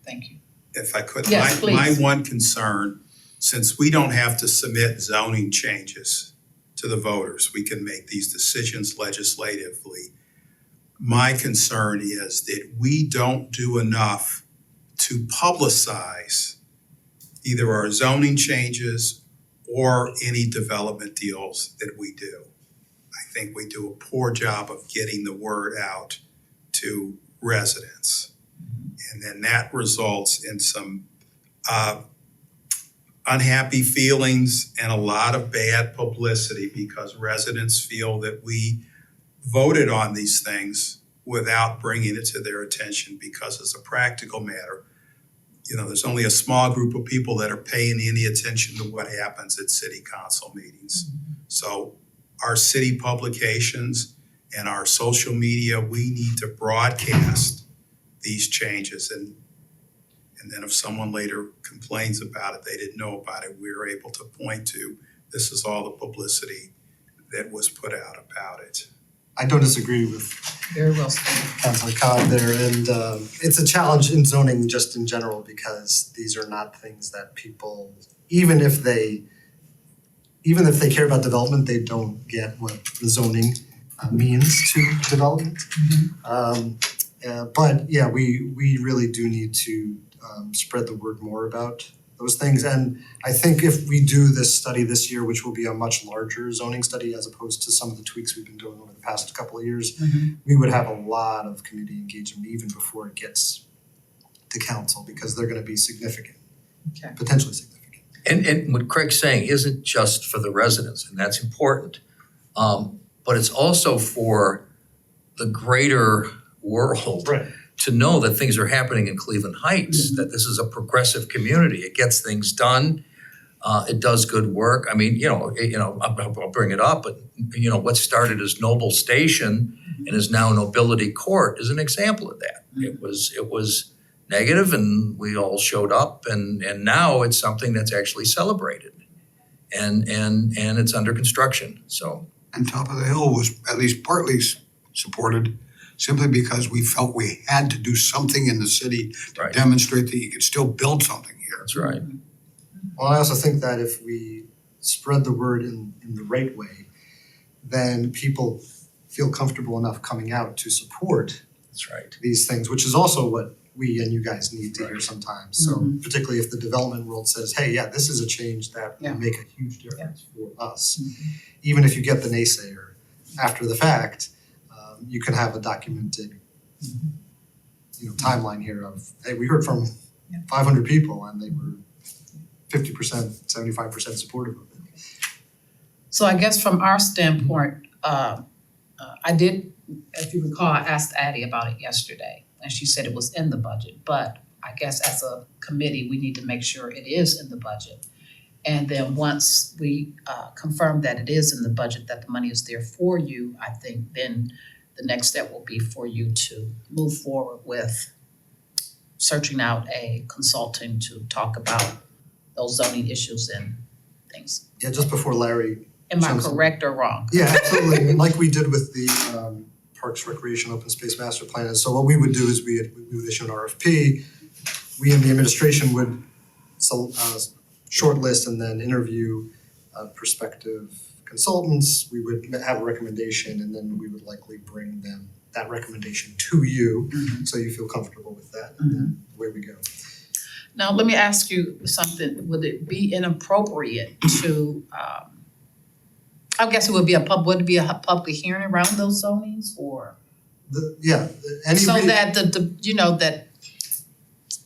Thank you. If I could, Yes, my please. one concern, since we don't have to submit zoning changes to the voters, we can make these decisions legislatively. My concern is that we don't do enough to publicize either our zoning changes or any development deals that we do. I think we do a poor job of getting the word out to residents. And then that results in some unhappy feelings and a lot of bad publicity because residents feel that we voted on these things without bringing it to their attention, because as a practical matter, there's only a small group of people that are paying any attention to what happens at city council meetings. So our city publications and our social media, we need to broadcast these changes, and then if someone later complains about it, they didn't know about it, we were able to point to, this is all the publicity that was put out about it. I don't disagree with Very well stated. Councilor Cobb there, and it's a challenge in zoning just in general because these are not things that people, even if they care about development, they don't get what the zoning means to development. But yeah, we really do need to spread the word more about those things. And I think if we do this study this year, which will be a much larger zoning study as opposed to some of the tweaks we've been doing over the past couple of years, we would have a lot of community engagement even before it gets to council, because they're gonna be significant, Okay. potentially significant. And what Craig's saying isn't just for the residents, and that's important. But it's also for the greater world. Right. To know that things are happening in Cleveland Heights, that this is a progressive community. It gets things done. It does good work. I mean, I'll bring it up, but what started as Noble Station and is now Nobility Court is an example of that. It was negative, and we all showed up, and now it's something that's actually celebrated, and it's under construction. So And Top of the Hill was at least partly supported simply because we felt we had to do something in the city to Right. demonstrate that you could still build something here. that's right. Well, I also think that if we spread the word in the right way, then people feel comfortable enough coming out to support That's right. these things, which is also what we and you guys need to hear sometimes. So particularly if the development world says, hey, yeah, this is a change that will Yeah. make a huge difference for us. Even if you get the naysayer after the fact, you can have a documented timeline here of, hey, we heard from 500 people and they were 50%, 75% supportive of it. So I guess from our standpoint, I did, if you recall, I asked Addie about it yesterday, and she said it was in the budget. But I guess as a committee, we need to make sure it is in the budget. And then once we confirm that it is in the budget, that the money is there for you, I think then the next step will be for you to move forward with searching out a consultant to talk about those zoning issues and things. Yeah, just before Larry. Am I jumps in. correct or wrong? Yeah, absolutely. And like we did with the Parks Recreation Open Space Master Plan. And so what we would do is we would issue an RFP. We in the administration would shortlist and then interview prospective consultants. We would have a recommendation and then we would likely bring them that recommendation to you, so you feel comfortable with that, and then away we go. Now, let me ask you something. Would it be inappropriate to, I guess it would be would it be a public hearing around those zonings or? So that that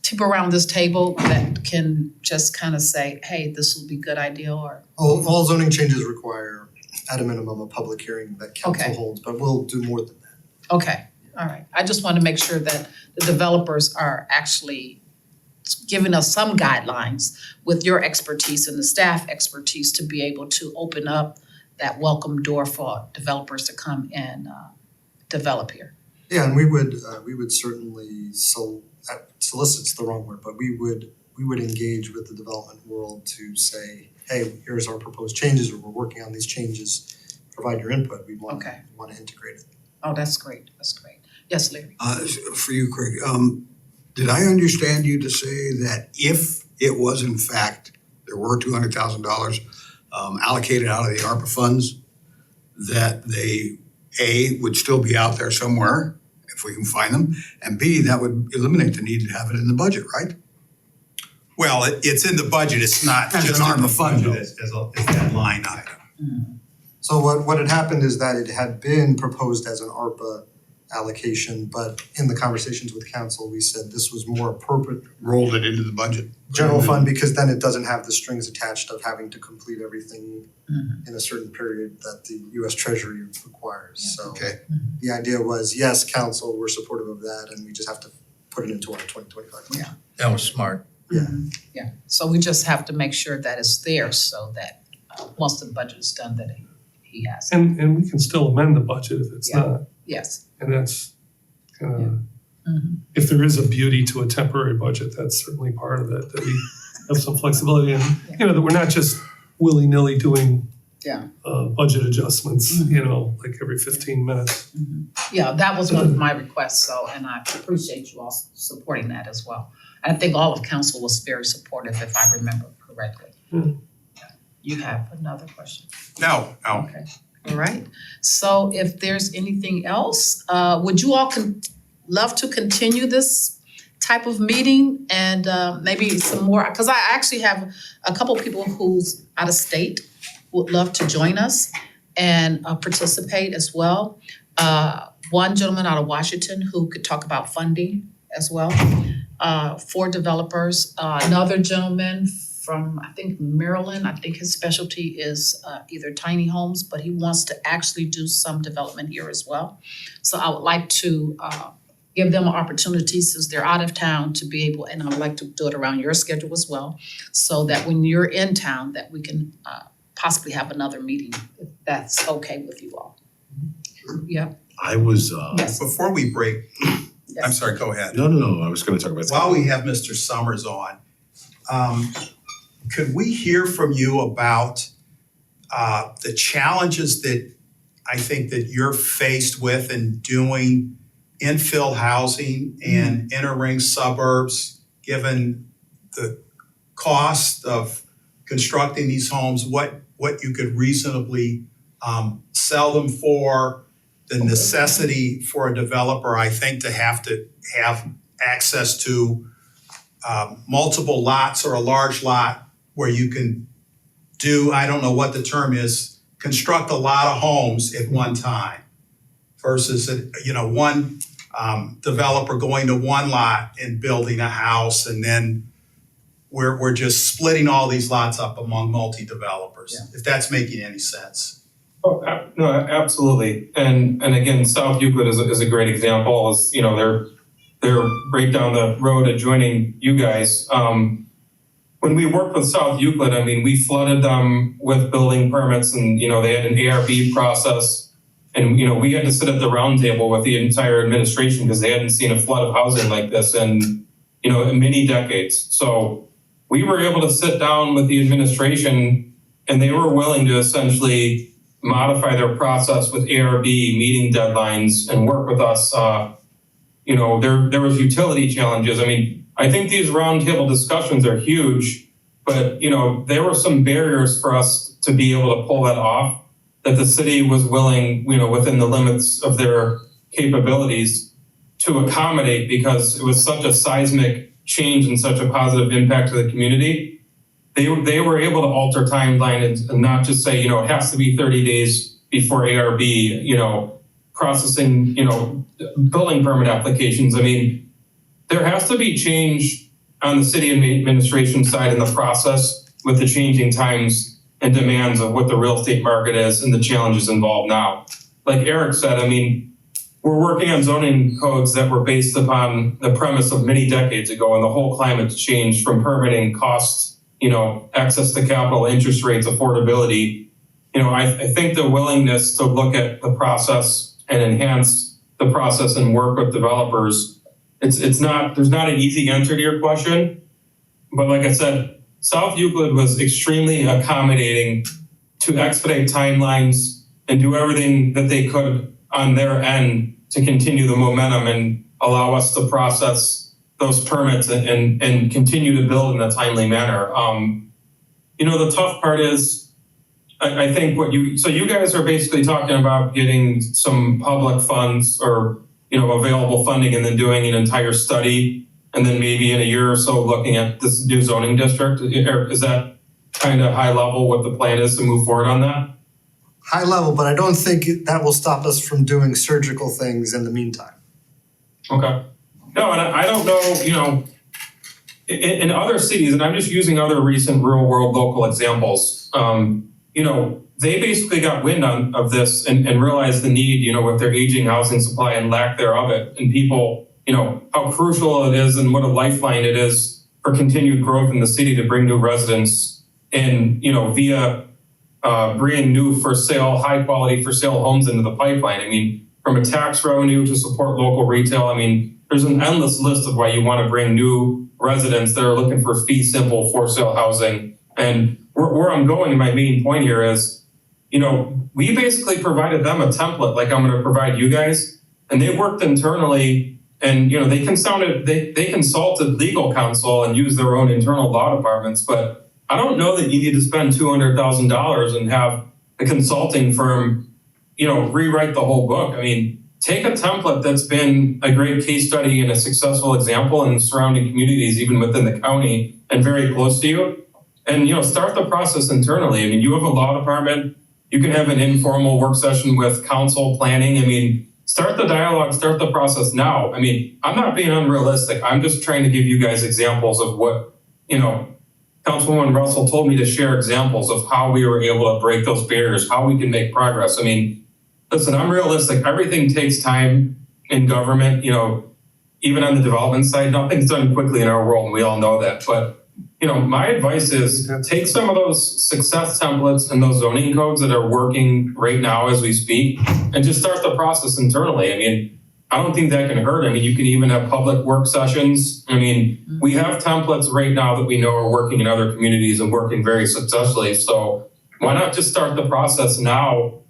people around this table that can just kind of say, hey, this would be a good idea or? All zoning changes require at a minimum a public hearing that council Okay. holds, but we'll do more than that. Okay, all right. I just want to make sure that the developers are actually giving us some guidelines with your expertise and the staff expertise to be able to open up that welcome door for developers to come and develop here. Yeah, and we would certainly solicit's the wrong word, but we would engage with the development world to say, hey, here's our proposed changes, or we're working on these changes, provide your input, we want to integrate it. Oh, that's great, that's great. Yes, Larry? For you, Craig, did I understand you to say that if it was in fact, there were $200,000 allocated out of the ARPA funds, that they, A, would still be out there somewhere, if we can find them, and B, that would eliminate the need to have it in the budget, right? Well, it's in the budget, it's not As just an in the ARPA fund, budget as that line item. So what had happened is that it had been proposed as an ARPA allocation, but in the conversations with council, we said this was more appropriate Rolled it into the budget. general fund, because then it doesn't have the strings attached of having to complete everything in a certain period that the US Treasury requires. So Okay. the idea was, yes, council, we're supportive of that, and we just have to put it into our 2025 budget. That was smart. Yeah, so we just have to make sure that it's there so that once the budget is done, that he has it. And we can still amend the budget if it's Yeah. not. Yes. And that's kind of, Mhm. if there is a beauty to a temporary budget, that's certainly part of it, that we have some flexibility and, that we're not just willy-nilly doing Yeah. budget adjustments, like every 15 minutes. Yeah, that was one of my requests, so, and I appreciate you all supporting that as well. I think all of council was very supportive, if I remember correctly. You have another question? No. Okay, all right. So if there's anything else, would you all love to continue this type of meeting and maybe some more? Because I actually have a couple people who's out of state would love to join us and participate as well. One gentleman out of Washington who could talk about funding as well for developers. Another gentleman from, I think, Maryland. I think his specialty is either tiny homes, but he wants to actually do some development here as well. So I would like to give them an opportunity, since they're out of town, to be able, and I would like to do it around your schedule as well, so that when you're in town, that we can possibly have another meeting, if that's okay with you all. Yeah. I was, Yes. Before we break, I'm Yes. sorry, go ahead. no, I was gonna talk about. While we have Mr. Summers on, could we hear from you about the challenges that I think that you're faced with in doing infill housing and inner ring suburbs, given the cost of constructing these homes, what you could reasonably sell them for, the necessity for a developer, I think, to have access to multiple lots or a large lot where you can do, I don't know what the term is, construct a lot of homes at one time versus, one developer going to one lot and building a house, and then we're just splitting all these lots up among multi-developers, if that's making any sense. Oh, no, absolutely. And again, South Euclid is a great example. Is they're right down the road adjoining you guys. When we worked with South Euclid, I mean, we flooded them with building permits, and they had an ARB process, and we had to sit at the round table with the entire administration because they hadn't seen a flood of housing like this in many decades. So we were able to sit down with the administration and they were willing to essentially modify their process with ARB, meeting deadlines, and work with us. You know, there was utility challenges. I mean, I think these roundtable discussions are huge, but, you know, there were some barriers for us to be able to pull that off, that the city was willing, you know, within the limits of their capabilities to accommodate, because it was such a seismic change and such a positive impact to the community. They were able to alter timelines and not just say, you know, it has to be 30 days before ARB, you know, processing, you know, building permit applications. I mean, there has to be change on the city administration side in the process with the changing times and demands of what the real estate market is and the challenges involved now. Like Eric said, I mean, we're working on zoning codes that were based upon the premise of many decades ago, and the whole climate's changed from permitting, costs, you know, access to capital, interest rates, affordability. You know, I think the willingness to look at the process and enhance the process and work with developers, it's not, there's not an easy answer to your question. But like I said, South Euclid was extremely accommodating to expedite timelines and do everything that they could on their end to continue the momentum and allow us to process those permits and continue to build in a timely manner. You know, the tough part is, I think so you guys are basically talking about getting some public funds or, you know, available funding and then doing an entire study, and then maybe in a year or so looking at this new zoning district. Is that kind of high level what the plan is to move forward on that? High level, but I don't think that will stop us from doing surgical things in the meantime. Okay. No, and I don't know, you know, in other cities, and I'm just using other recent real world local examples, you know, they basically got wind of this and realized the need, you know, with their aging housing supply and lack thereof it, and people, you know, how crucial it is and what a lifeline it is for continued growth in the city to bring new residents in, you know, via bringing new for sale, high quality for sale homes into the pipeline. I mean, from a tax revenue to support local retail, I mean, there's an endless list of why you want to bring new residents that are looking for fee simple for sale housing. And where I'm going, my main point here is, you know, we basically provided them a template like I'm going to provide you guys, and they worked internally, and, you know, they consulted legal counsel and used their own internal law departments, but I don't know that you need to spend $200,000 and have a consulting firm, you know, rewrite the whole book. I mean, take a template that's been a great case study and a successful example in the surrounding communities, even within the county and very close to you, and, you know, start the process internally. I mean, you have a law department, you can have an informal work session with council planning. I mean, start the dialogue, start the process now. I mean, I'm not being unrealistic. I'm just trying to give you guys examples of what, you know, Councilwoman Russell told me to share examples of how we were able to break those barriers, how we can make progress. I mean, listen, I'm realistic. Everything takes time in government, you know, even on the development side, nothing's done quickly in our world, and we all know that. But, you know, my advice is take some of those success templates and those zoning codes that are working right now as we speak and just start the process internally. I mean, I don't think that can hurt. I mean, you can even have public work sessions. I mean, we have templates right now that we know are working in other communities and working very successfully. So why not just start the process now?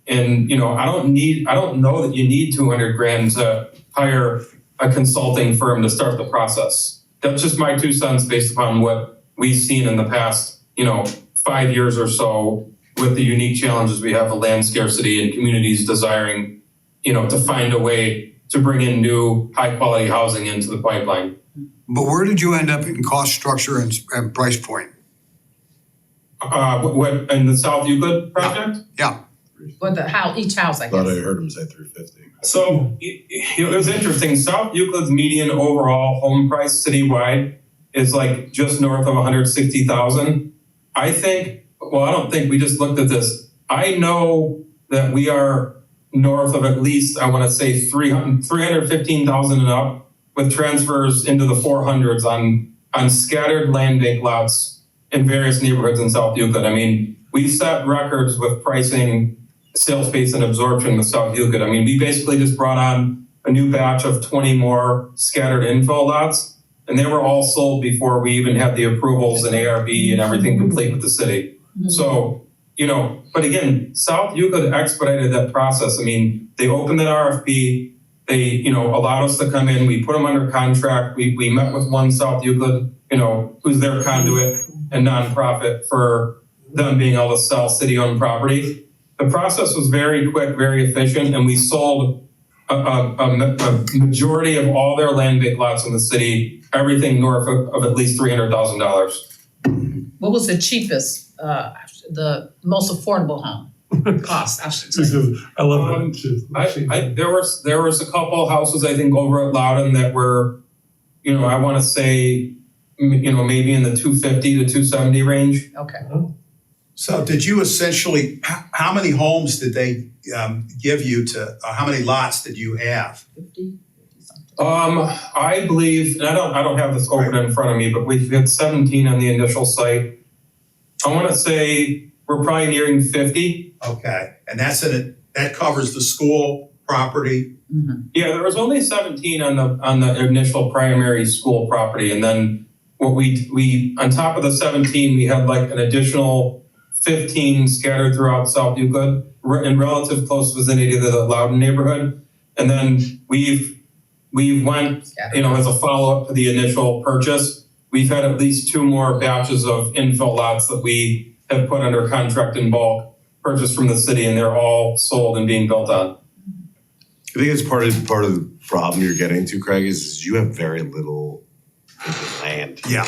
And, you know, I don't know that you need $200,000 to hire a consulting firm to start the process. That's just my 2 cents based upon what we've seen in the past, you know, 5 years or so with the unique challenges we have of land scarcity and communities desiring, you know, to find a way to bring in new high quality housing into the pipeline. But where did you end up in cost structure and price point? What in the South Euclid project? Yeah. But each house, I Thought I guess. heard him say 350. So it was interesting. South Euclid's median overall home price citywide is like just north of 160,000. I don't think we just looked at this. I know that we are north of at least, I want to say 315,000 and up, with transfers into the 400s on scattered land bank lots in various neighborhoods in South Euclid. I mean, we set records with pricing, sales space, and absorption with South Euclid. I mean, we basically just brought on a new batch of 20 more scattered infill lots, and they were all sold before we even had the approvals and ARB and everything complete with the city. So, you know, but again, South Euclid expedited that process. I mean, they opened that RFP, they, you know, allowed us to come in, we put them under contract, we met with One South Euclid, you know, who's their conduit and nonprofit for them being able to sell city-owned property. The process was very quick, very efficient, and we sold a majority of all their land bank lots in the city, everything north of at least $300,000. What was the cheapest, the most affordable home cost, I should say? I love that. There was a couple houses, I think, over at Loudon that were, you know, I want to say, you know, maybe in the 250 to 270 range. Okay. So did you essentially, how many homes did they give you to, how many lots did you have? 50 something. I believe, and I don't have this open in front of me, but we've had 17 on the initial site. I want to say we're probably nearing 50. Okay, and that covers the school property? Yeah, there was only 17 on the initial primary school property, and then what we on top of the 17, we had like an additional 15 scattered throughout South Euclid in relative close vicinity to the Loudon neighborhood, and then we went, you know, as a follow up to the initial purchase, we've had at least 2 more batches of infill lots that we have put under contract in bulk, purchased from the city, and they're all sold and being built on. I think it's part of the problem you're getting to, Craig, is you have very little land. Yeah.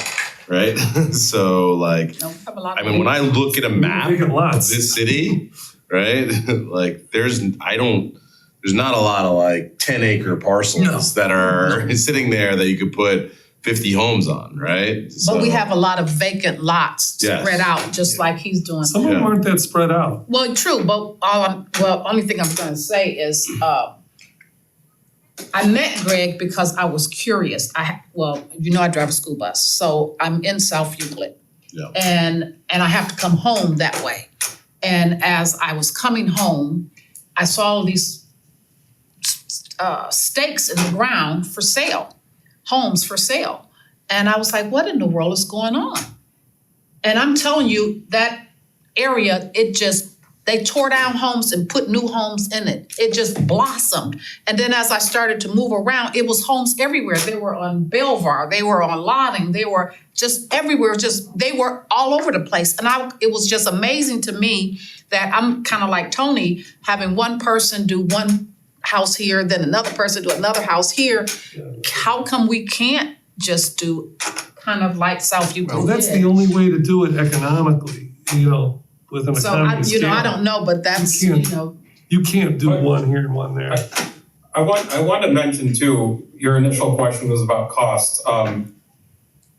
Right? So like, No, we have a lot I of mean, when I look at a map Vacant of lots. this city, right? Like there's not a lot of like 10-acre parcels that are sitting there that you could put 50 homes on, right? But we have a lot of vacant lots Yes. spread out, just like he's doing. Some of them aren't that spread out. Well, true, but only thing I'm gonna say is, I met Greg because I was curious. I drive a school bus, so I'm in South Euclid. Yeah. And I have to come home that way. And as I was coming home, I saw these stakes in the ground for sale, homes for sale. And I was like, what in the world is going on? And I'm telling you, that area, they tore down homes and put new homes in it. It just blossomed. And then as I started to move around, it was homes everywhere. They were on Belvoir, they were on Lodding, they were just everywhere. They were all over the place. And it was just amazing to me that I'm kind of like Tony, having one person do one house here, then another person do another house here. How come we can't just do kind of like South Euclid? Well, that's the only way to do it economically, you know, with an So economy scale. I don't know, but that's, You can't do one here and one there. I want to mention too, your initial question was about cost.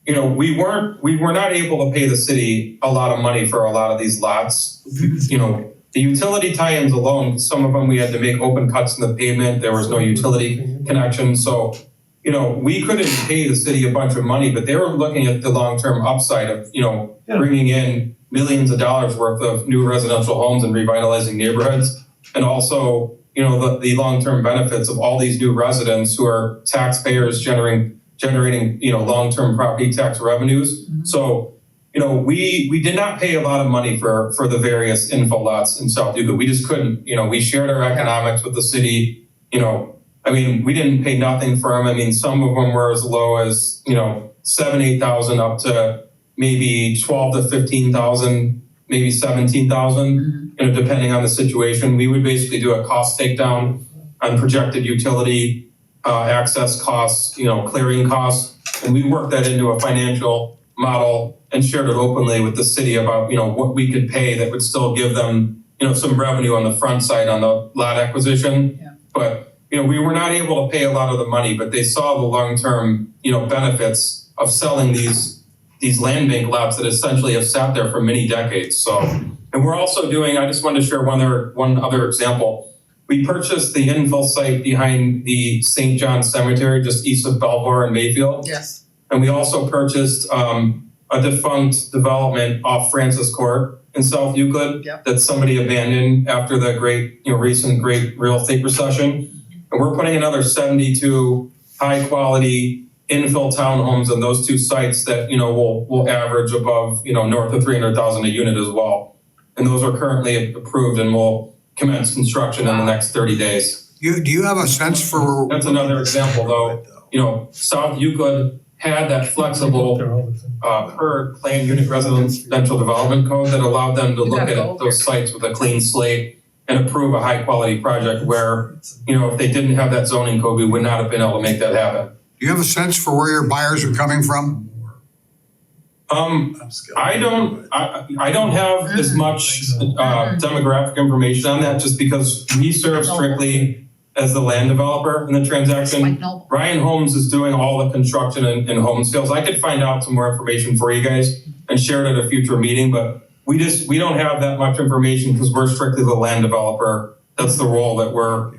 You know, we were not able to pay the city a lot of money for a lot of these lots. You know, the utility tie-ins alone, some of them we had to make open cuts in the pavement. There was no utility connection. So, you know, we couldn't pay the city a bunch of money, but they were looking at the long-term upside of, you know, bringing in millions of dollars worth of new residential homes and revitalizing neighborhoods. And also, you know, the long-term benefits of all these new residents who are taxpayers generating, you know, long-term property tax revenues. Mm-hmm. So, you know, we did not pay a lot of money for the various info lots in South Euclid. We just couldn't, you know, we shared our economics with the city. You know, I mean, we didn't pay nothing for them. I mean, some of them were as low as, you know, 7,000-8,000 up to maybe 12,000 to 15,000, maybe 17,000, you know, depending on the situation. We would basically do a cost takedown on projected utility access costs, you know, clearing costs, and we worked that into a financial model and shared it openly with the city about, you know, what we could pay that would still give them, you know, some revenue on the front side on the lot acquisition. Yeah. But, you know, we were not able to pay a lot of the money, but they saw the long-term, you know, benefits of selling these land bank lots that essentially have sat there for many decades. So, and we're also doing, I just wanted to share one other example. We purchased the infill site behind the St. John Cemetery, just east of Belvoir and Mayfield. Yes. And we also purchased a defunct development off Francis Court in South Euclid that somebody abandoned after the recent great real estate recession. And we're putting another 72 high quality infill townhomes on those two sites that, will average above, north of 300,000 a unit as well. And those are currently approved and will commence construction in the next 30 days. Do you have a sense for, That's another example though. South Euclid had that flexible per planned unit residential development code that allowed them to look at those sites with a clean slate and approve a high quality project where, if they didn't have that zoning code, we would not have been able to make that happen. do you have a sense for where your buyers are coming from? I don't have as much demographic information on that just because we serve strictly as the land developer in the transaction. Like Noble. Ryan Homes is doing all the construction and home sales. I could find out some more information for you guys and share it at a future meeting, but we don't have that much information because we're strictly the land developer. That's the role that we're,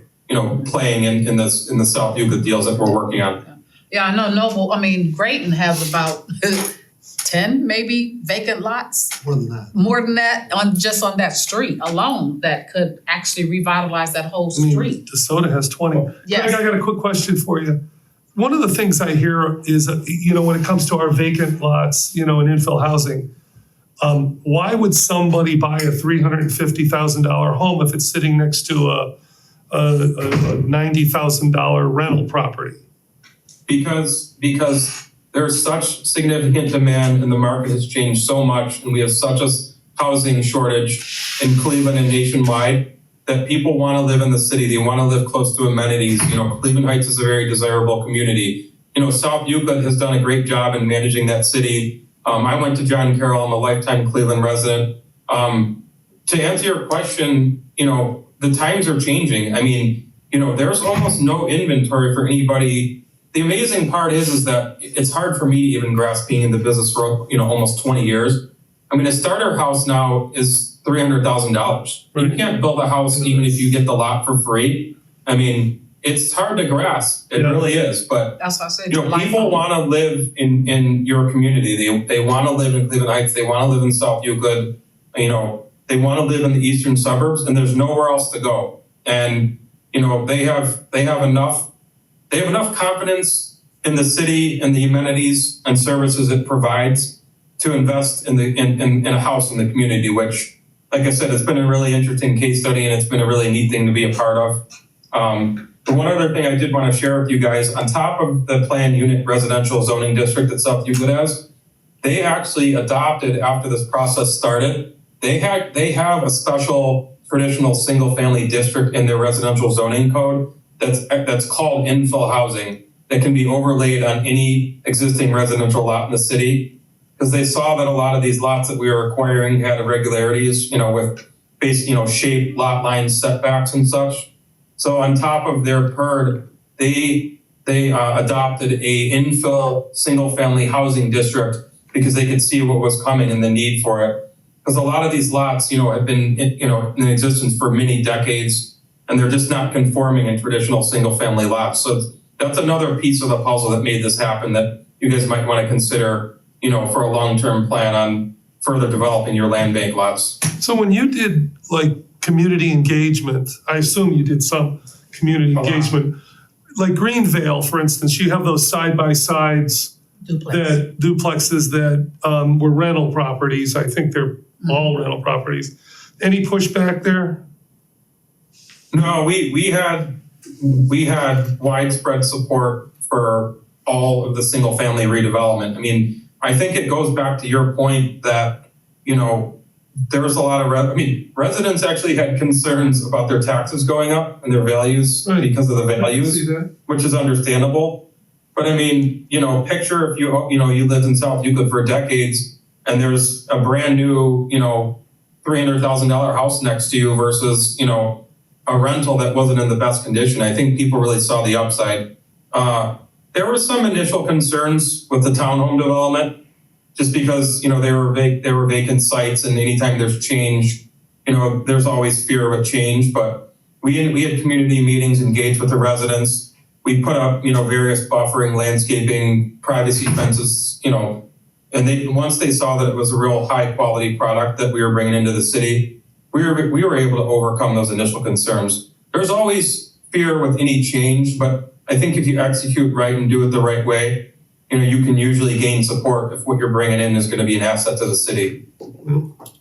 playing in the South Euclid deals that we're working on. Yeah, I know Grayton has about 10 maybe vacant lots, More than that. more than that, on that street alone, that could actually revitalize that whole street. DeSoto has 20. Yes. Greg, I got a quick question for you. One of the things I hear is, when it comes to our vacant lots, in infill housing, why would somebody buy a $350,000 home if it's sitting next to a $90,000 rental property? Because there's such significant demand and the market has changed so much and we have such a housing shortage in Cleveland and nationwide that people want to live in the city. They want to live close to amenities. Cleveland Heights is a very desirable community. South Euclid has done a great job in managing that city. I went to John Carroll. I'm a lifetime Cleveland resident. To answer your question, the times are changing. There's almost no inventory for anybody. The amazing part is that it's hard for me to even grasp being in the business for, almost 20 years. A starter house now is $300,000. You can't build a house even if you get the lot for free. It's hard to grasp. It really is. But That's what I said. people want to live in your community. They want to live in Cleveland Heights. They want to live in South Euclid. They want to live in the eastern suburbs, and there's nowhere else to go. And they have enough confidence in the city and the amenities and services it provides to invest in a house in the community, which, like I said, it's been a really interesting case study and it's been a really neat thing to be a part of. But one other thing I did want to share with you guys, on top of the planned unit residential zoning district that South Euclid has, they actually adopted, after this process started, they have a special traditional single family district in their residential zoning code that's called infill housing that can be overlaid on any existing residential lot in the city, because they saw that a lot of these lots that we were acquiring had irregularities, with shape, lot lines, setbacks and such. So on top of their PERD, they adopted a infill single family housing district because they could see what was coming and the need for it. Because a lot of these lots, have been in existence for many decades, and they're just not conforming in traditional single family lots. So that's another piece of the puzzle that made this happen that you guys might want to consider, for a long-term plan on further developing your land bank lots. So when you did community engagement, I assume you did some community engagement. Like Greenvale, for instance, you have those side-by-sides, duplexes that were rental properties. I think they're all rental properties. Any pushback there? No, we had widespread support for all of the single family redevelopment. I think it goes back to your point that, there was a lot of, residents actually had concerns about their taxes going up and their values because of the values, which is understandable. But picture if you lived in South Euclid for decades and there's a brand new, $300,000 house next to you versus, a rental that wasn't in the best condition. I think people really saw the upside. There were some initial concerns with the townhome development, just because they were vacant sites, and anytime there's change, there's always fear of a change. But we had community meetings, engaged with the residents. We put up various buffering, landscaping, privacy fences, and once they saw that it was a real high quality product that we were bringing into the city, we were able to overcome those initial concerns. There's always fear with any change, but I think if you execute right and do it the right way, you can usually gain support if what you're bringing in is gonna be an asset to the city.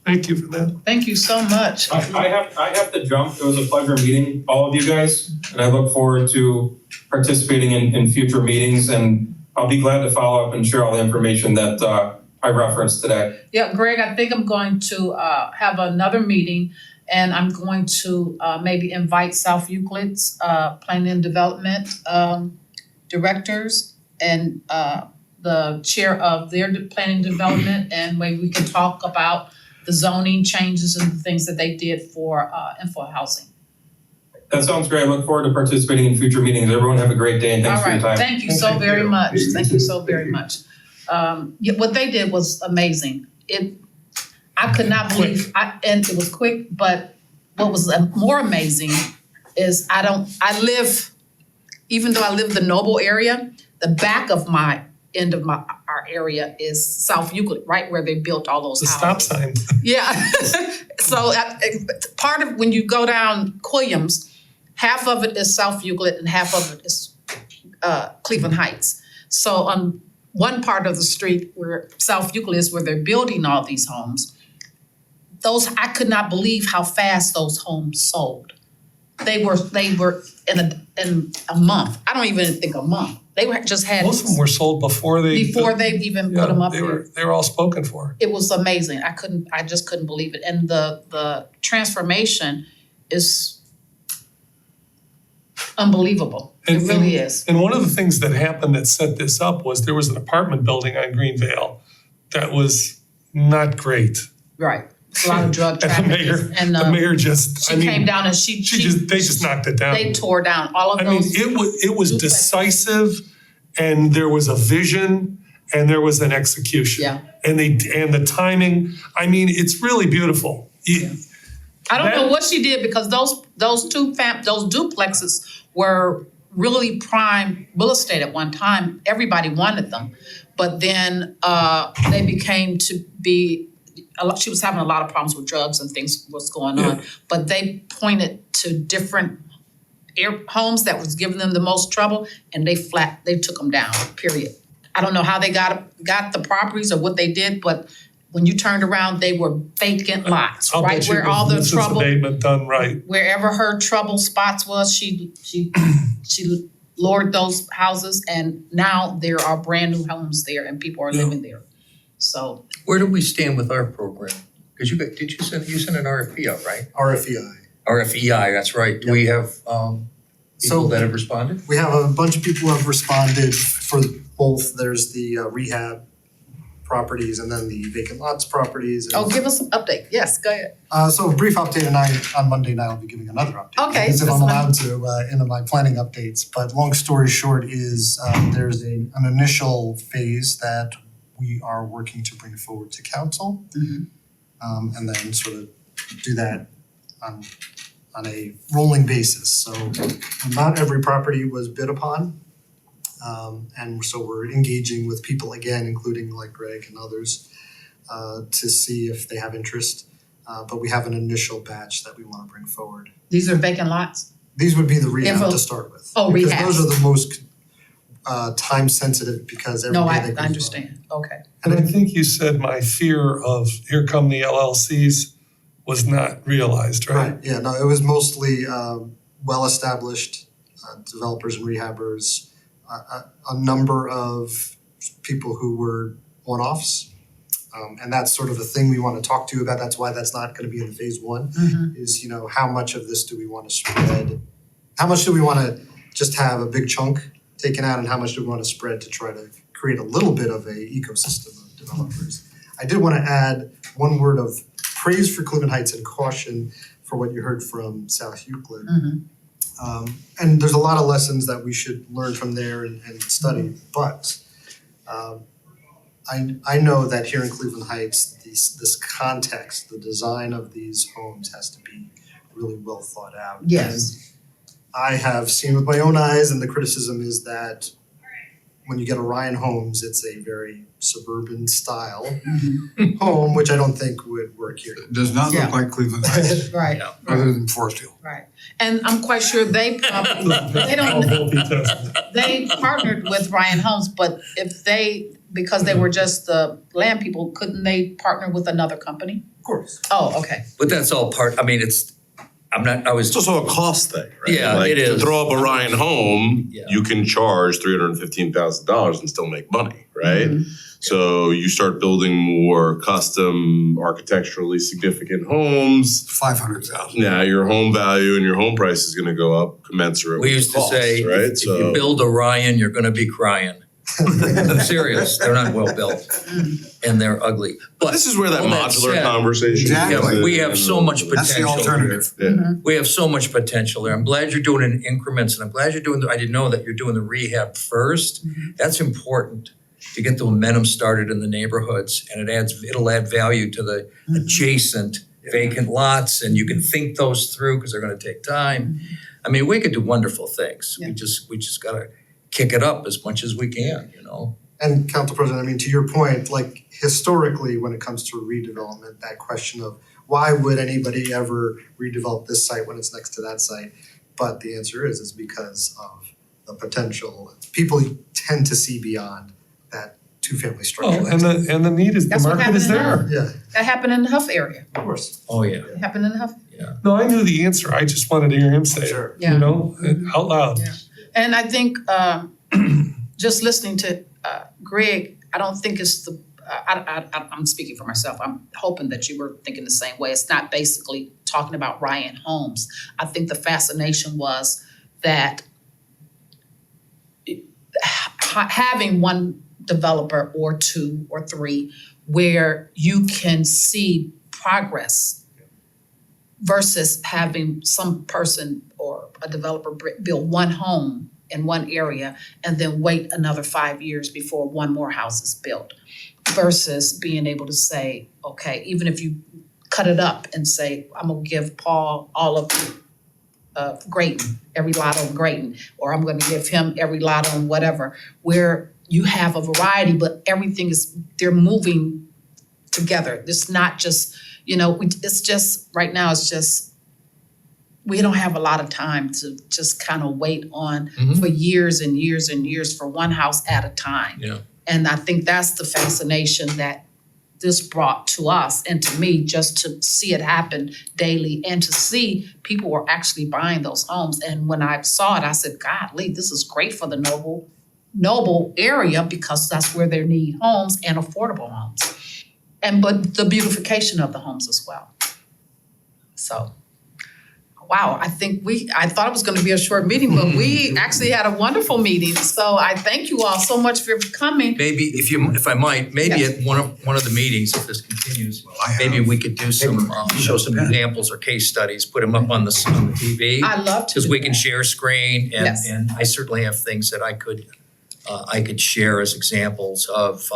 Thank you for that. Thank you so much. I have to jump. It was a pleasure meeting all of you guys, and I look forward to participating in future meetings, and I'll be glad to follow up and share all the information that I referenced today. Yeah, Greg, I think I'm going to have another meeting and I'm going to maybe invite South Euclid's planning and development directors and the chair of their planning development, and maybe we can talk about the zoning changes and the things that they did for info housing. That sounds great. I look forward to participating in future meetings. Everyone have a great day, and thanks for your All time. right, thank you so very much. Thank you so very much. Yeah, what they did was amazing. I could not believe, and it was quick, but what was more amazing is even though I live the Noble area, the back of my end of our area is South Euclid, right where they built all those The houses. stop sign. Yeah, so part of, when you go down Quilliams, half of it is South Euclid and half of it is Cleveland Heights. So on one part of the street where South Euclid is, where they're building all these homes, I could not believe how fast those homes sold. They were in a month. I don't even think a month. They just had Most of them were sold before they even put them up they there. were all spoken for. It was amazing. I just couldn't believe it. And the transformation is unbelievable. It really is. And one of the things that happened that set this up was there was an apartment building on Greenvale that was not great. Right. A lot of drug And the trafficking. And the mayor just, she came down and they just knocked it down. they tore down all of I mean, those. it was duplexes. decisive, and there was a vision, and there was an execution. Yeah. And the timing, I mean, it's really beautiful. I don't know what she did, because those duplexes were really prime real estate at one time. Everybody wanted them. But then they became to be, she was having a lot of problems with drugs and things was going on. But they pointed to different homes that was giving them the most trouble, and they took them down, period. I don't know how they got the properties or what they did, but when you turned around, they were vacant lots, I'll right bet you where all the this is trouble, abatement done right. wherever her trouble spots was, she lured those houses, and now there are brand new homes there and people are living there. So Where do we stand with our program? Because you send an RFP out, right? RFEI. RFEI, that's right. Do we have So- people that have responded? We have a bunch of people who have responded for both. There's the rehab properties and then the vacant lots properties. And give us an update. Yes, go ahead. So a brief update, and on Monday night I'll be giving another update. Okay, Because if that's I'm fine. allowed to, in my planning updates. But long story short is there's an initial phase that we are working to bring forward to council. And then sort of do that on a rolling basis. So not every property was bid upon. And so we're engaging with people again, including like Greg and others, to see if they have interest. But we have an initial batch that we want to bring forward. These are vacant lots? These would be the rehab Info- to start with. Oh, Because rehab. those are the most time sensitive, because every No, day I they goes by. understand. Okay. And I think you said my fear of here come the LLCs was not realized, right? Right, yeah, no, it was mostly well-established developers and rehabbers, a number of people who were one-offs. And that's sort of a thing we want to talk to you about. That's why that's not going to be in phase one, is, how much of this do we want to spread? How much do we want to just have a big chunk taken out, and how much do we want to spread to try to create a little bit of a ecosystem of developers? I did want to add one word of praise for Cleveland Heights and caution for what you heard from South Euclid. And there's a lot of lessons that we should learn from there and study, but I know that here in Cleveland Heights, this context, the design of these homes has to be really well thought out. Yes. And I have seen with my own eyes, and the criticism is that when you get Orion Homes, it's a very suburban style home, which I don't think would work here. It does not Yeah. look like Cleveland Heights, Right, other than Forest Hill. right. And I'm quite sure they probably, they I'll don't, vote be tested. they partnered with Ryan Homes, but if they, because they were just the land people, couldn't they partner with another company? Of course. Oh, okay. But that's all part, I mean, It's also a cost thing, right? Yeah, Like, it is. to throw up Orion Home, Yeah. you can charge $315,000 and still make money, right? So you start building more custom, architecturally significant homes. 500,000. Now your home value and your home price is gonna go up commensurate we with used the to cost, say, right? if you build Orion, you're gonna be crying. I'm serious, they're not well built and they're ugly. But this is where that all that modular said, conversation. Exactly. comes Yeah, in. we have so much That's the potential alternative. Yeah. We have so much potential there. I'm glad you're doing it in increments and I'm glad you're doing, I didn't know that you're doing the rehab first. That's important to get the momentum started in the neighborhoods and it'll add value to the adjacent vacant lots and you can think those through because they're gonna take time. I mean, we could do wonderful things. Yeah. We just gotta kick it up as much as we can, you know? And Council President, I mean, to your point, like historically, when it comes to redevelopment, that question of why would anybody ever redevelop this site when it's next to that site? But the answer is because of the potential. People tend to see beyond that two-family structure. Oh, and the need is, the That's what market is happened there. in Yeah, That happened in the Huff area. of course. Oh, yeah. It happened in the Huff. No, I knew the answer. I just wanted to hear him say it, Sure. Yeah. you know, out loud. Yeah. And I think just listening to Greg, I don't think it's the, I'm speaking for myself. I'm hoping that you were thinking the same way. It's not basically talking about Ryan Homes. I think the fascination was that having one developer or two or three where you can see progress versus having some person or a developer build one home in one area and then wait another 5 years before one more house is built versus being able to say, okay, even if you cut it up and say, I'm gonna give Paul all of Grayton, every lot on Grayton, or I'm gonna give him every lot on whatever, where you have a variety, but everything they're moving together. It's not just, it's just, right now it's just, we don't have a lot of time to just kind of wait on for years and years and years for one house at a time. Yeah. And I think that's the fascination that this brought to us and to me, just to see it happen daily and to see people were actually buying those homes. And when I saw it, I said, golly, this is great for the Noble area because that's where they need homes and affordable homes. But the beautification of the homes as well. So, wow, I thought it was gonna be a short meeting, but we actually had a wonderful meeting. So I thank you all so much for coming. Maybe if I might, maybe Yes. at one of the meetings, if this continues, I have maybe we could do some, show some examples or case studies, put them up on the TV. I love to Because do we can that. share screen and Yes. and I certainly have things that I could share as examples of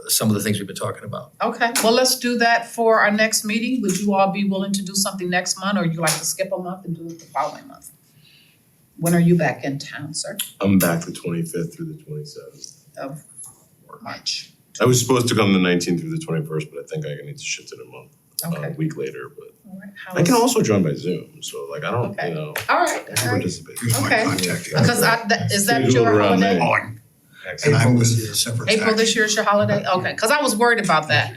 some of the things we've been talking about. Okay, well, let's do that for our next meeting. Would you all be willing to do something next month or you like to skip a month and do it the following month? When are you back in town, sir? I'm back the 25th through the 27th. Of March. I was supposed to come the 19th through the 21st, but I think I need to shift it a month, Okay. a week later, but All right. How I can is- also join by Zoom, so like I don't, Okay. All All right, all right. participate. Here's my Okay. contact. Because is that Schedule your around holiday? there. On. And I'm with a separate April tax. this year is your holiday? Okay, because I was worried about that.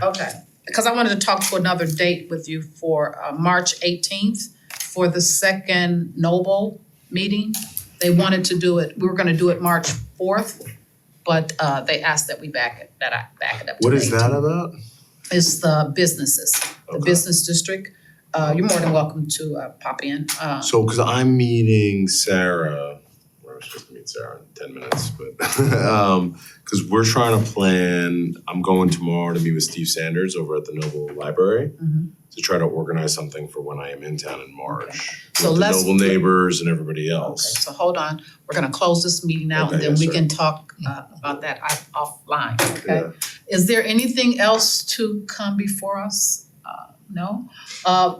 Okay, because I wanted to talk to another date with you for March 18th for the second Noble meeting. They wanted to do it, we were gonna do it March 4th, but they asked that I back it up to What the is that 18th. about? It's the businesses, the Okay. business district. You're more than welcome to pop in. So, cause I'm meeting Sarah, I was supposed to meet Sarah in 10 minutes, but, cause we're trying to plan, I'm going tomorrow to meet with Steve Sanders over at the Noble Library Mhm. to try to organize something for when I am in town in March. So With the let's- Noble neighbors and everybody Okay, else. so hold on, we're gonna close this meeting out and Okay, then yes, we sir. can talk about that offline, okay? Yeah. Is there anything else to come before us? No?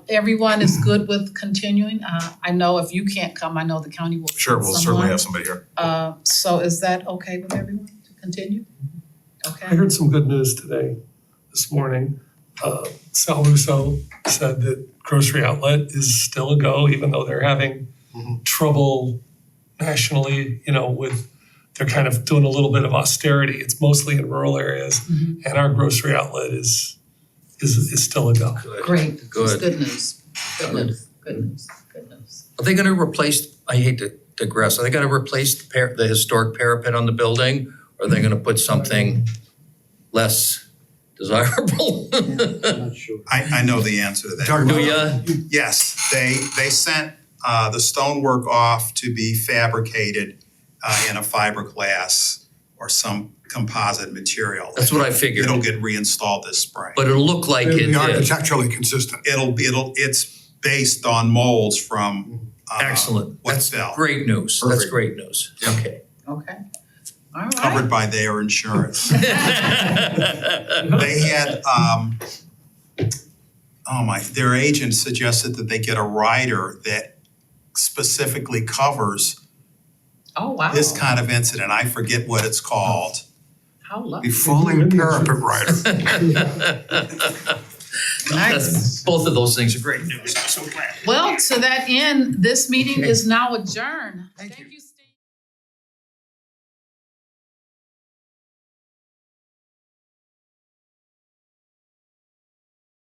Everyone is good with continuing? I know if you can't come, I know the county will Sure, send we'll certainly someone. have somebody here. So is that okay with everyone to continue? I Okay, heard some good news today, this morning. Sal Russo said that Grocery Outlet is still a go, even though they're having trouble nationally, they're kind of doing a little bit of austerity. It's mostly in rural areas, and our Grocery Outlet is still a go. great. It's Good. good news. Good news. Good news. Good news. Are they gonna replace, I hate to digress, are they gonna replace the historic parapet on the building? Or are they gonna put something less desirable? I know the answer to that. Talking Do about- ya? Yes, they sent the stonework off to be fabricated in a fiberglass or some composite material. That's what I figured. It'll get reinstalled this spring. But it'll look like it Be did. architecturally consistent. It's based on molds from Excellent. That's Westville, great news. That's Perfect. great news. Okay. Okay. All right. covered by their insurance. They had, their agent suggested that they get a rider that specifically covers Oh, wow. this kind of incident. I forget what it's called. How The lovely. falling parapet rider. Nice. Both of those things are great news. Well, to that end, this meeting is now adjourned. Thank you so